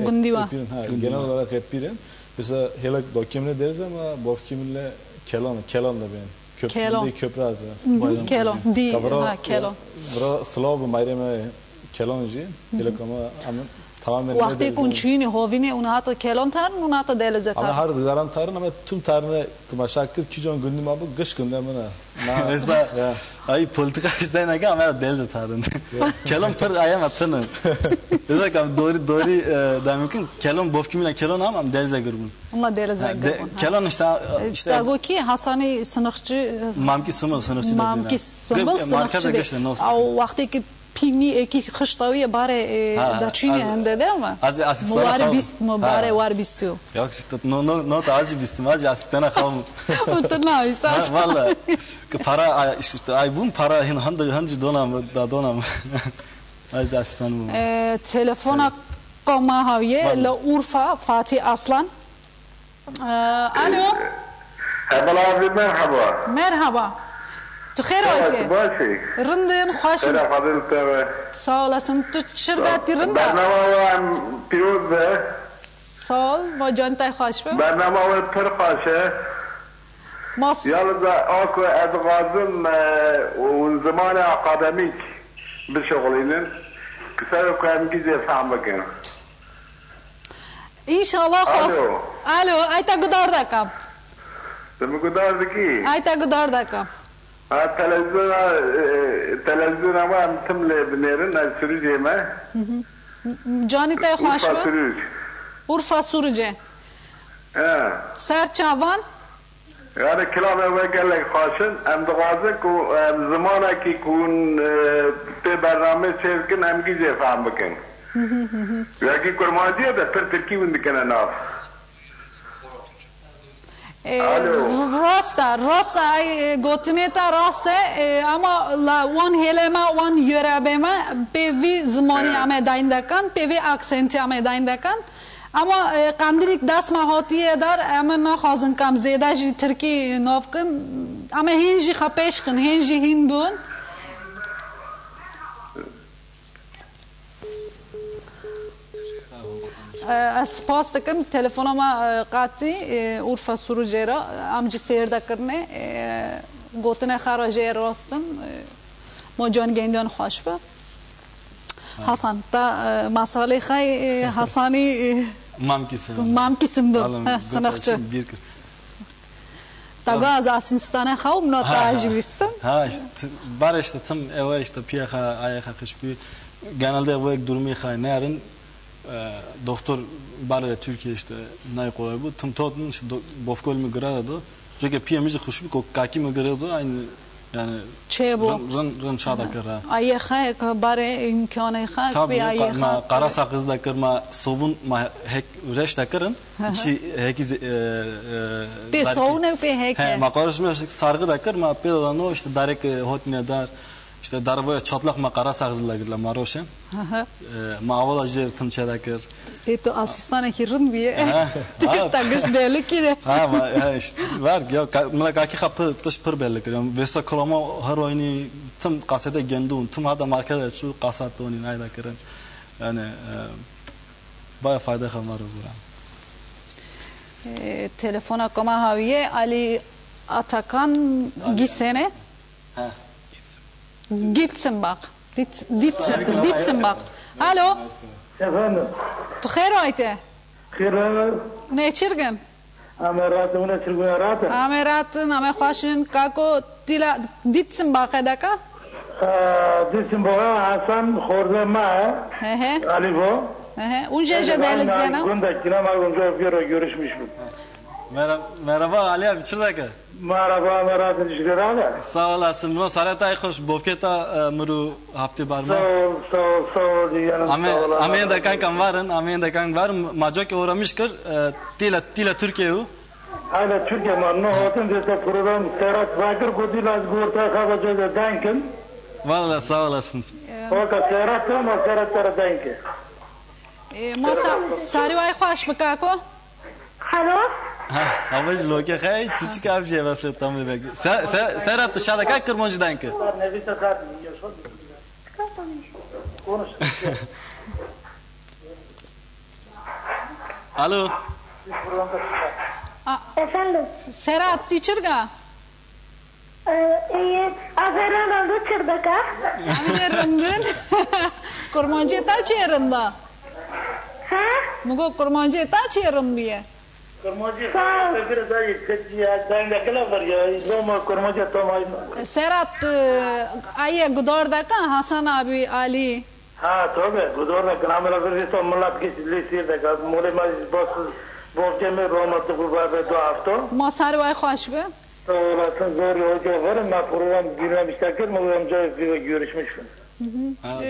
genel olarak hep birin mesela hele dokimle deriz ama bofkimle kelon da ben köprü azı kelon di kelon bro slow mayreme kelonji hele ama tamamen vaqti kunchini hovine unata kelon tar unata delize tar ama har zaran tarın ama tüm tarına kumaşakır kijon gündüm abi kış gündem bana mesela ay politika işte ne ki ama delize tarın kelon per ayam atını mesela kam doğru da mümkün kelon bofkimle kelon ama delize girbun Allah delize girbun kelon işte tago ki Hasani sınıfçı mamki sınıfçı mamki sınıfçı o vaqti ki pini eki kıştaviye bare daçini hende değil mi? Mubar bist mubare var bistiyor. Yok işte no acı bistim acı asistana kalm. Utanma isas. Vallahi para işte ay bun para hangi donam da donam. Acı asistan bu. Telefona koma haviye la Urfa Fatih Aslan. Alo. Abi merhaba. Merhaba. تخير وقتي رندم خوشم سال اصلا تو شربتی رنده برنامه پیروز به سال ما جانتای خوش به برنامه پر خوشه یالوز آکو ادغازم و زمان اکادمیک بشغلینن کسر کنم گیزه فهم بکن انشالله خوش الو ایتا گدار دکم دمی گدار دکی ایتا گدار دکم تلفزیون ama tümle binerin sürücüme. Cani te hoş mu? Urfa sürücü. Serçavan. Yani kilometre gelek hoşun. Em dağızı ku zamana ki kun te barname çevkin em gize faham bakın. Ya ki kurmancıya da per Türkiye bindikene naf. Rosta ay gotineta rosta ama la one helema one yörabema pevi zmani ame daindakan pevi aksenti ame daindakan ama kandilik das mahatiye dar ama na khazın kam zeda ji Türkiye novkın ama hinji khapeşkın hinji hindun سپاس دکم تلفنما قاطی اورفا سروجرا امجی سیر دکرنه گوتنه خراجه راستن ما جان گندان خوش به حسن تا مسئله خی حسانی مام کیسم دو سنخچه Taga az Asinistan'a xavm notajibistim. Ha işte var işte tam eve işte piyaha ayağa kışbi genelde eve durmayı kaynayan doktor var Türkiye işte ne kolay bu tam tadın işte bofkol mi grada do çünkü piyamiz kışbi kaki mi grada aynı yani rın şada kara. Ayağa bare imkanı xak bir ayağa. Kara sakızda kırma sobun ma hek reş da kırın içi hekiz bir soğun bir hek. Ma karışmış sargı da kırma pedadan o işte darek hotine dar işte darboya çatlak ma kara sakızla girla maroşen. Ma avala jer tım çeda kır. To asistana kirun bir. Tagiş belli ki. Ha işte var ya mala kaki kapı tuş pır belli ki. Vesa klama her oyunu tım kasete gendun tım hada markada şu kasat oyunu ayda kırın. Yani baya fayda kamar bu. Telefona kama haviye Ali Atakan Gisene. Ha. Gitsin bak. Ditsin bak. Alo. Efendim. Tu xeyr ayte. Xeyr. Ne çirgin? Ameratın ne çirgin aratın? Ameratın ame xoşin kako dila ditsin bak edaka? Ditsin bak Hasan Khordema. He. Ali bu. He. Unca deliz yana. Gunda kinama gunda görüşmüş mü? Merhaba Ali abi çırdaka. Merhaba Meratın şükür abi. Sağ olasın. Bunu saratay hoş bofketa muru hafte barma. Sağ ol diyelim. Amen da kankam varın. Macok uğramış kır. Tila Türkiye'u. Hala Türkiye manno hotin de program Serhat Vakır kodilaz gorta kavaca dankin. Vallahi sağ olasın. Oka Serhat ama Serhat tara dankin. Masa sarıvay hoş bakako. Alo. Ha, ama loke hay küçük abi şey vasıl tamam belki. Serhat dışarıda kaç kırmızı danki. Nevisa saat yiyorsun. Konuş. Alo. Efendim. Serhat tiçirga. İyi. Aferin oldu çırdaka. Amine rındın. Kurmancı ta çerinde. Ha? Mugo kurmancı ta çerinde biye. Serhat ayı Gudor'da kan Hasan abi Ali. Ha tabii Gudor'da kan amela bir to millet geçti de kan mole maz bos me romatı bu babe do hafta. Masar vay hoş be. Olasın zor yolcu var ama program dinlemişler ki programcı görüşmüşüm.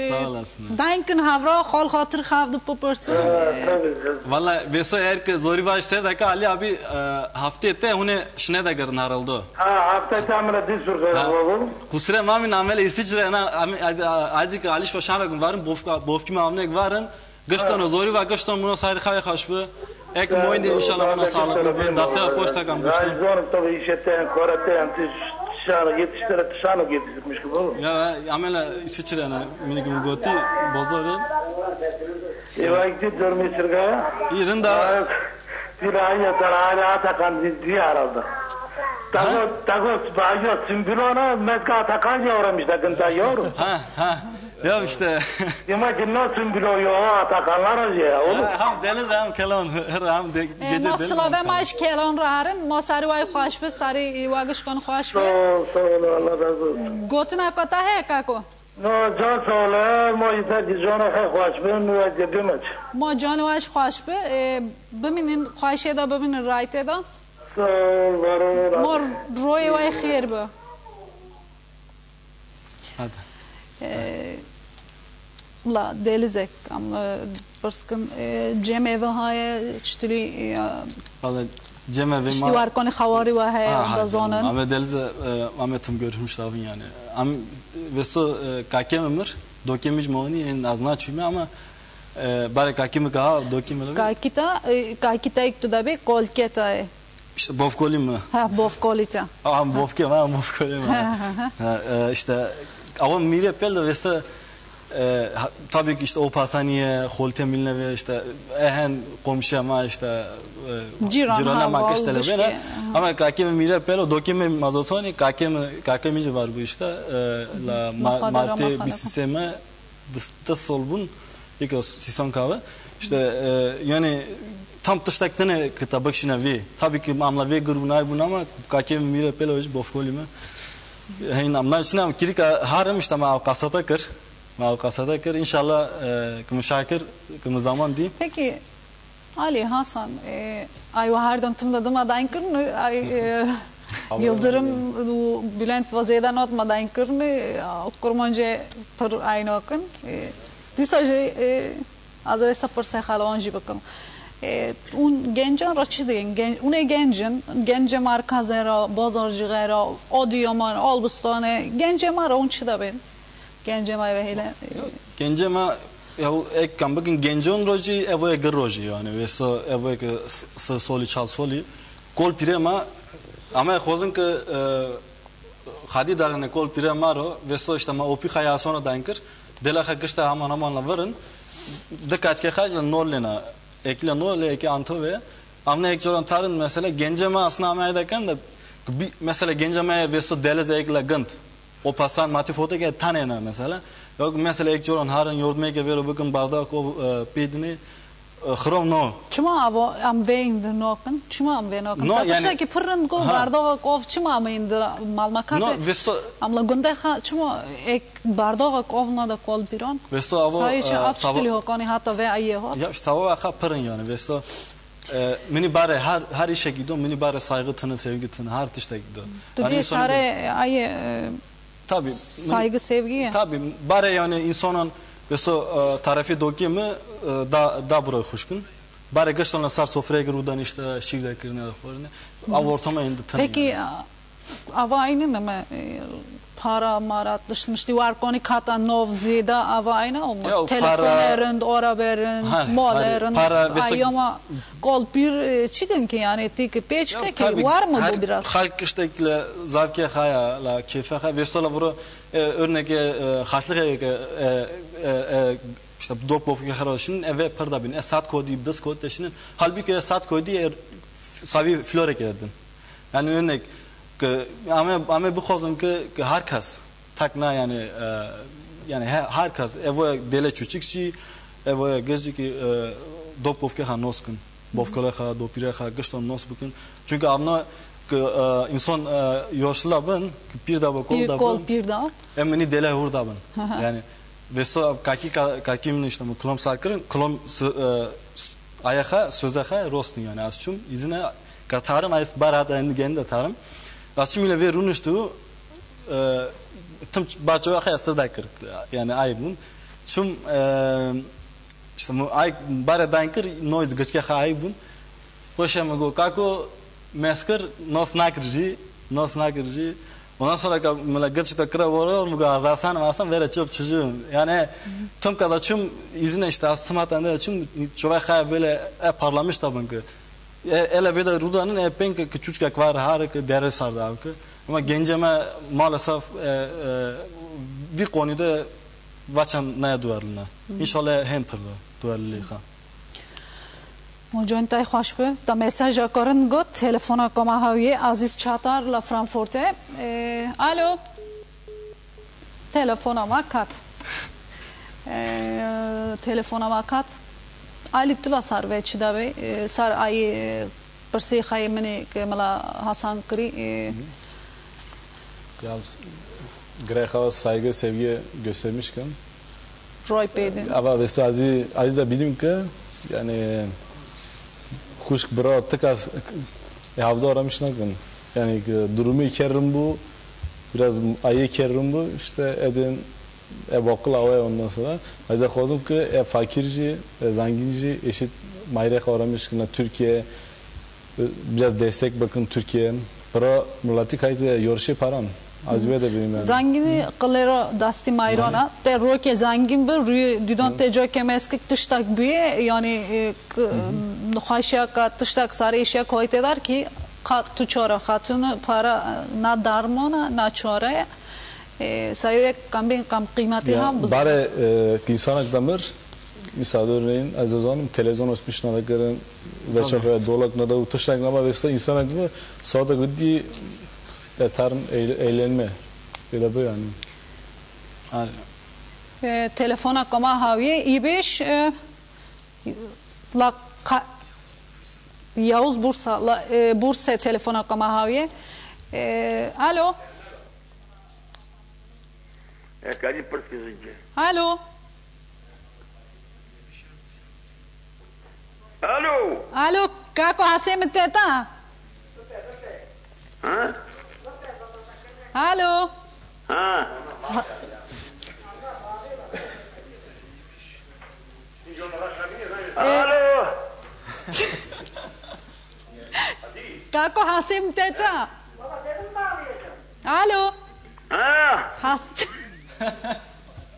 Sağ olasın. Dankin havra hal hatır havdu popursun. Vallahi veso eğer ki zori başlar da Ali abi hafta ette hune şne da garın haraldo. Ha hafta tamamla dis sorgu. Kusura mamin amel isicre na acık aliş ve şamagın varın bofki mamnek varın. Gıştan zori ve gıştan bunu sayır kaya kaşbı. Ek moyinde inşallah bana sağlıklı ben dasya posta kam gıştan. Zor tabii işetten korate şanı yetiştirmiş gibi olur. Ya amela isicre na minik goti bozorun. Evakti durmuşurga. İrinde Piraya tarala Atakan diye aradı. Tago bayo simbilona metka Atakan yoramış da gında yorum. Ha. Ya işte. Demek ki no simbilo yo Atakanlar ya oğlum. Ham deniz ham kelon ham gece deniz. Maslava maş kelon raharın masari vay hoş be sari vagış kon hoş be. Sağ ol Allah razı olsun. Gotna kota he kako. No can sağ ol moyta dizona hoş be müvecce demek. Ma canıvaş hoş be biminin hoşe da biminin rayte da. Sağ ol var ol. Mor roy vay khair be. Hadi. La delizek amla baskın cem evi haya çtili Valla cem evi çtili var koni xavari va haya da zonan. Ama delize Ahmet'im görmüş ravin yani. Am vesto kakemimir dokemiz moni en azna çüme ama bare kakemi kaha dokemelo. Kakita iktu da be kolketa e. İşte bofkoli mi? Ha bofkolita. Bofkoli mi? İşte ama mire pel vesto tabii ki işte o pasaniye holte milne ve işte ehen komşu ama işte cirana makıştele bana ama kakeme mire pero dokeme mazotoni kakeme var bu işte la marte bir sisteme da solbun ilk sison kahve işte yani tam tıştaktane kita bakışına ve tabii ki amla ve grubuna bunu ama kakem mire peloj bofkolime hein amla şuna kirik haram işte ma kasata kır ma kasata kır inşallah kımşakir kım zaman değil. Peki Ali Hasan ay her döntümde adayın kırın ay Yıldırım Bülent vaziyeden atmadayın kırın kurmanca per aynı akın disajı az önce sapır sehal onji bakın un gencin raçı deyin un gence markazera bazarcıgera odiyoma albustane gence mar onçı da ben gence ma ve hele gence ma ya ek kam bakın gencon roji evoya gır roji yani ve so evoya soli çal soli kol pirema ama xozun ki hadi darane kol pirema ro ve so işte ma opi khaya sonra dankır dela khakışta aman varın dikkat ke khajla nollena ekle nolle eki anto ve amne ek joran tarın mesela gencema aslında amaydaken de mesela gencema ve so delez ekle gant o pasan matifoto ke tanena mesela yok mesela ek joran harın yordmaya ke vero bakın bardak o pedini Xrom no. Çuma avo am vein noken, çuma am vein noken. Taşa ki pırın go bardağı kov çuma am inda malmakat. No, vesto. Am la gunde ha çuma ek bardağı kov na da kol piron. Vesto avo. Sayıca afşkili hokani hatta ve ayye hot. Ya işte avo akha pırın yani vesto. Mini bare her işe gidiyor, mini bare saygı tını, sevgi tını, her işte gidiyor. Tudi sare ayye. Tabii. Saygı sevgi. Tabii bare yani insanın vesto tarafi doki mi da buraya hoşkun. Bare gıştanla sar sofraya girudan işte şivde kirine de forne. Av ortama indi tanı. Peki ava aynı mı? Para marat düşmüş divar koni kata nov zida ava aynı mı? Telefon erend, ora berend, mal erend. Ayama kol bir çıkın ki yani tik peçke ki var mı bu biraz? Halk işte zavke haya la keyfe haya vestola vuru örnek haşlık işte dop bofke harasının eve perda bin saat kodi das kod teşinin halbuki saat kodi savi flore kedin yani örnek ama bu xozum ki herkes takna yani herkes eve dele küçükçi eve gezdi ki dop bofke hanoskun bofkole ha dopire ha gıştan nos bugün çünkü amna insan yaşlıların bir da kol da emni dele hurda ben yani ve so kakim işte klom sakırın klom ayağa sözaha rostun yani asçum izine katarım ayıs barada indi gende tarım asçum ile ve runuştu tım bacağı hayastırda kır yani aybun çum işte ay barada kır noise geçke aybun poşema go kako meskır nos nakırji ondan sonra mesela gerçekten kıra var mı azarsan vere çöp çocuğum yani tüm kadar çüm izine işte astımattan da çüm çoğu böyle parlamış tabii ki ele veda rudanın pen küçük var harika dere sardı abi ama genceme maalesef bir konuda vaçan ne duvarlına inşallah hem pırlı duvarlı ha Mojontay خوش به تا مسیج کردن گفت تلفن کما هایی عزیز چاتر لا فرانکفورت الو تلفن ما کات تلفن ما کات علی تلا سر و چی داوی سر ای پرسی خای منی که ملا حسن کری ya Greyha saygı sevgi göstermişken Roy Pey'den ama mesela aziz da bilim ki yani kuşk bira tıkas evde aramış nakın yani durumu ikerim bu biraz ayı kerim bu işte edin bakıl avaya ondan sonra ayrıca kozum ki fakirci zenginci eşit mayrek aramış ki Türkiye biraz destek bakın Türkiye'nin para milleti kaydı yoruşu paran azve de benim yani zengini kılero dasti mayrona te roke zengin bir rüy didon te joke meskik tıştak büye yani nuhaşya ka tıştak sarı işe koyte der ki tu çora hatun para na darmona na çora sayı kam kıymeti ham bare insanak damır misal örneğin azizanım televizyon açmış na da görün ve şöyle dolak na da tıştak na mesela insanak mı sağda gidi tarım eğlenme böyle bu yani. Telefona kama haviye İbeş la Yavuz Bursa telefona kamahaviye. Alo. Alo. Alo. Alo, kako Hasim teta? Ha? Alo. Ha. Alo. Kako Hasim teta? Alo. Ha.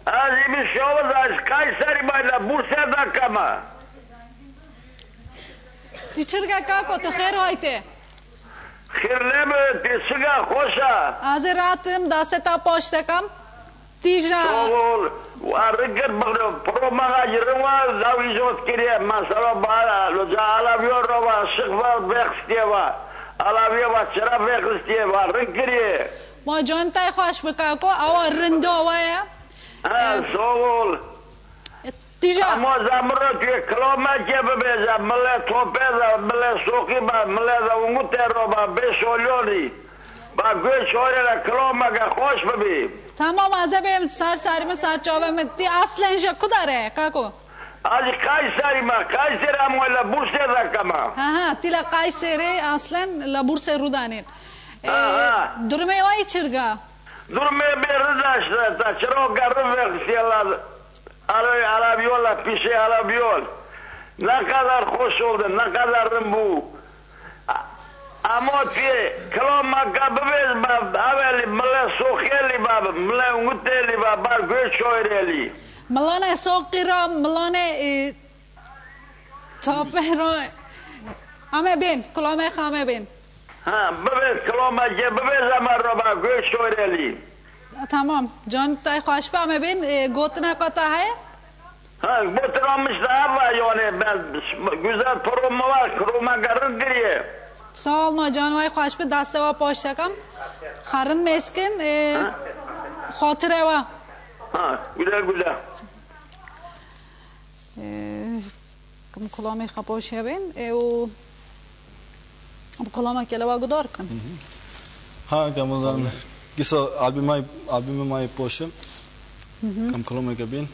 Azimi Şovazaj Kayseri bayla Bursa'da kama. Tiçirga kako te khair hoyte? Khirleme tisiga khoşa. Az rahatım daseta poştakam. Tijra. Oğul. Arıgır bakıyor. Promaga yırma zavizot kiriye. Masala bana. Loca alavıyor rova. Şıkva bekstiyeva. Alaviyeva çıra bekstiyeva. Rıgiriye. Ma jantay khosh baka ko awa rindo waya. Ha soğul. Tija. Ama zamro diye kloma gibi beza. Mle topeza. Mle sokiba. Mle da umuteroba. Beş olyoni. Ba göç oraya kloma ga hoş bebi. Tamam azabem sarsarımı sarçavım. Ti aslen jakudare kako. Ali Kayseri ma. Kayseri amoyla Bursa'da kama. Ha tila Kayseri aslen la Bursa rudanin. Durme vay çırga. Durme berdaşlar. Taçro garı veksiyala. Alabiola pişe alabiol. Ne kadar hoş oldu. Ne kadar bu. Ama ki kloma gabez bab. Aveli mle sokheli bab. Mle umuteli bab. Bar göç oyreli. Mlane sokira. Mlane topero. Ame ben. Kloma khame ben. Ha bebez kloma ge bebez amarro bab. Göç oyreli. Tamam. Jantay khosh ba ame ben. Gotna kata hai. Ha botramış daha var yani. Ben güzel torunum var. Kroma garın diye. Sağ olma canvay خوش به دسته و پاشتکم خرن مسکن خاطره و Ha güzel güzel. کم کلامی خپاشی بین او کلامی کلا و گدار کن. Ha kamuzan. Giso albümü poşum. Kam kolomay kabin.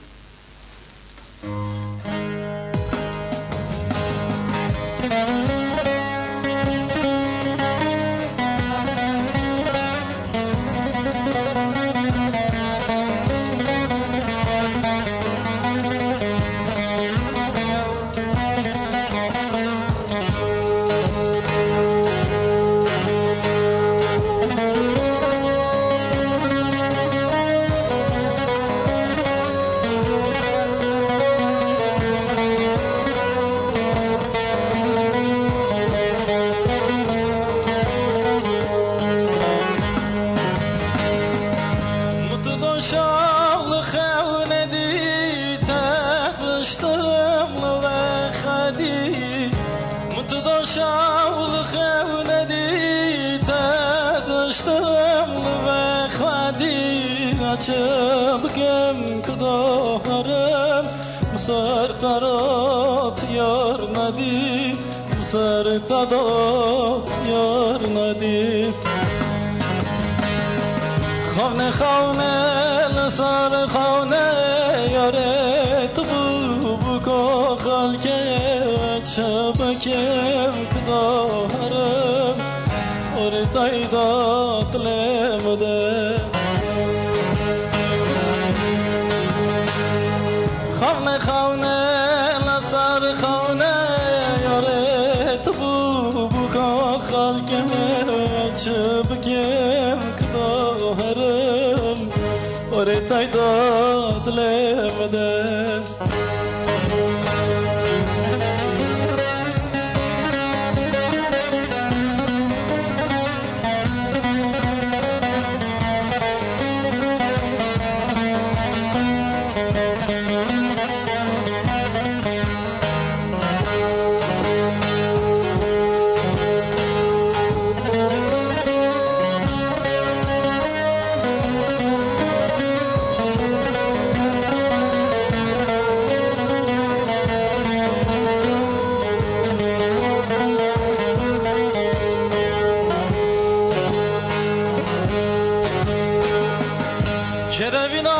Çabkem kudaharım Musar tarat yar nadi Musar tadat yar nadi Khavne khavne lasar khavne Yare tubu buka khalke Çabkem kudaharım Ortay dat lemde خانه خانه لسر خانه یاره تو بو کا خلق چه بگم کدارم اره تای داد لمده Kerevina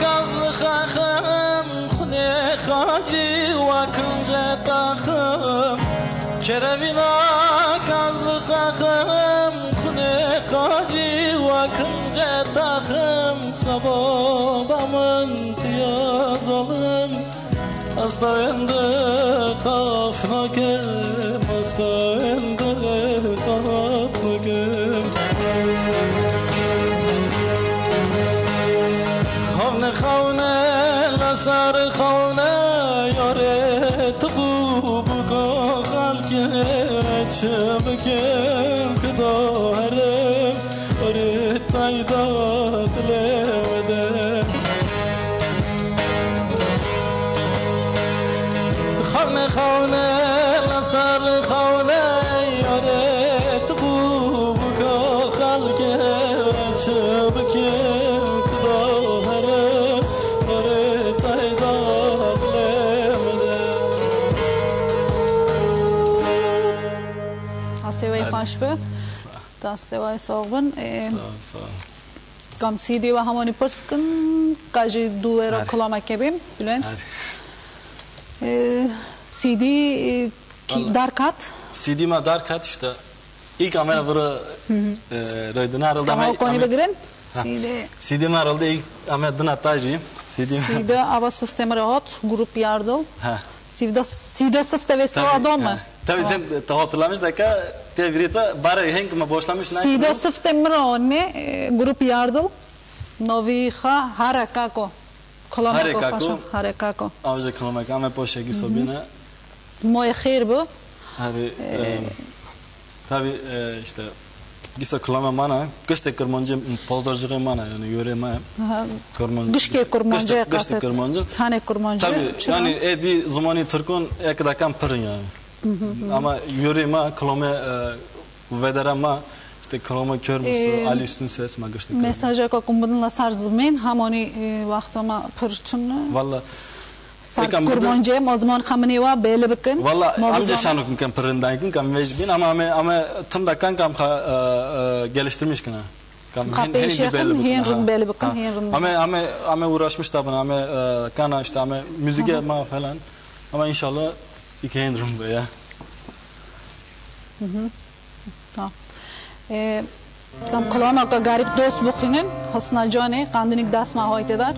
kazlı khakım khune khaji wa kunje takhım Kerevina kazlı khakım khune khaji wa kunje takhım sababamın tiyazalım Hasta endi kafnakem hasta endi kafnakem Khavne khavne lasar khavne yore tubu buko khalke çabkem kdoharem ore tayda dilevde Khavne khavne lasar khavne yore tubu buko khalke çabkem Sevay Paşbe, Dastevay Sağban. Kam CD ve hamoni pırskın, kaji duera kullanmak gibi, Bülent. CD darkat. CD ma darkat işte. İlk amel vuru röydün aralda. Kama koni begren. CD ma aralda ilk amel dın atajiyim. CD ava sıftem rahat, grup yardım. CD sıfte ve sağdan mı? Tabii sen hatırlamış dakika tevrita bare henk ma boşlamış ne? CD sıftem rahat grup yardım. Noviha harakako. Harekako. Harekako. Avcı kalamak ama poşeki sobina. Moje khair bu. Hani tabii işte gisa kullanma mana, gişte kurmancı pozdorcuğu mana yani yöreme. Kurmancı. Gışke kurmancı kasıt. Tane kurmancı. Tabii yani edi zamanı Türk'ün ek dakikam pırın yani. Ama yöreme kullanma vedarama işte kullanma kör musun Ali üstün ses ma gişte. Mesajı kokumbunla sarzmen hamoni vaktama pırtın. Vallahi kurmancı o zaman kamini va belli bakın. Vallahi amca şanuk mümkün pırındayken kam mecbin ama tüm dakika kam geliştirmiş kına. Kapıyı yakın belli bakın. Ama uğraşmış tabi ama kana işte ama müzik ma falan. Ama inşallah iki hendrim bu ya. Tamam. Kam kulağıma ka garip dost bukinin Hosna Cane kandinik dasma hoytedar.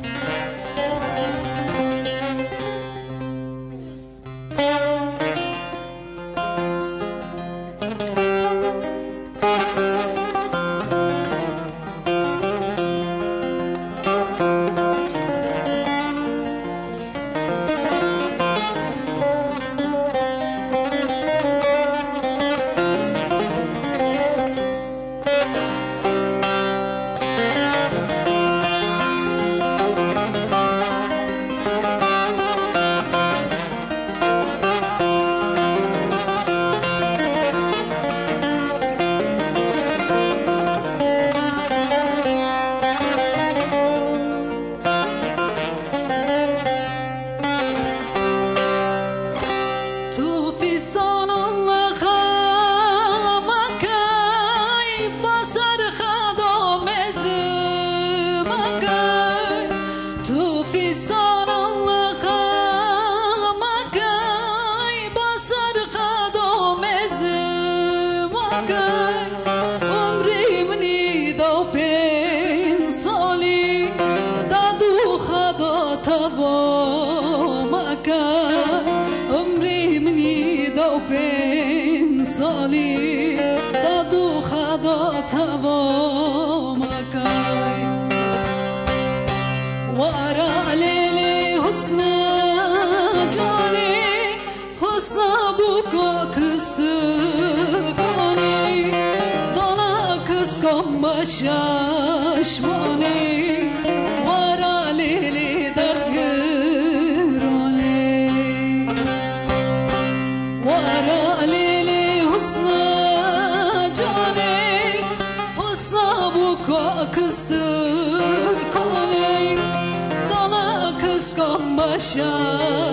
Şaşmani vara lili dert gırani vara lili husna cane husna buka kıstı kani dala kıskan başaşmani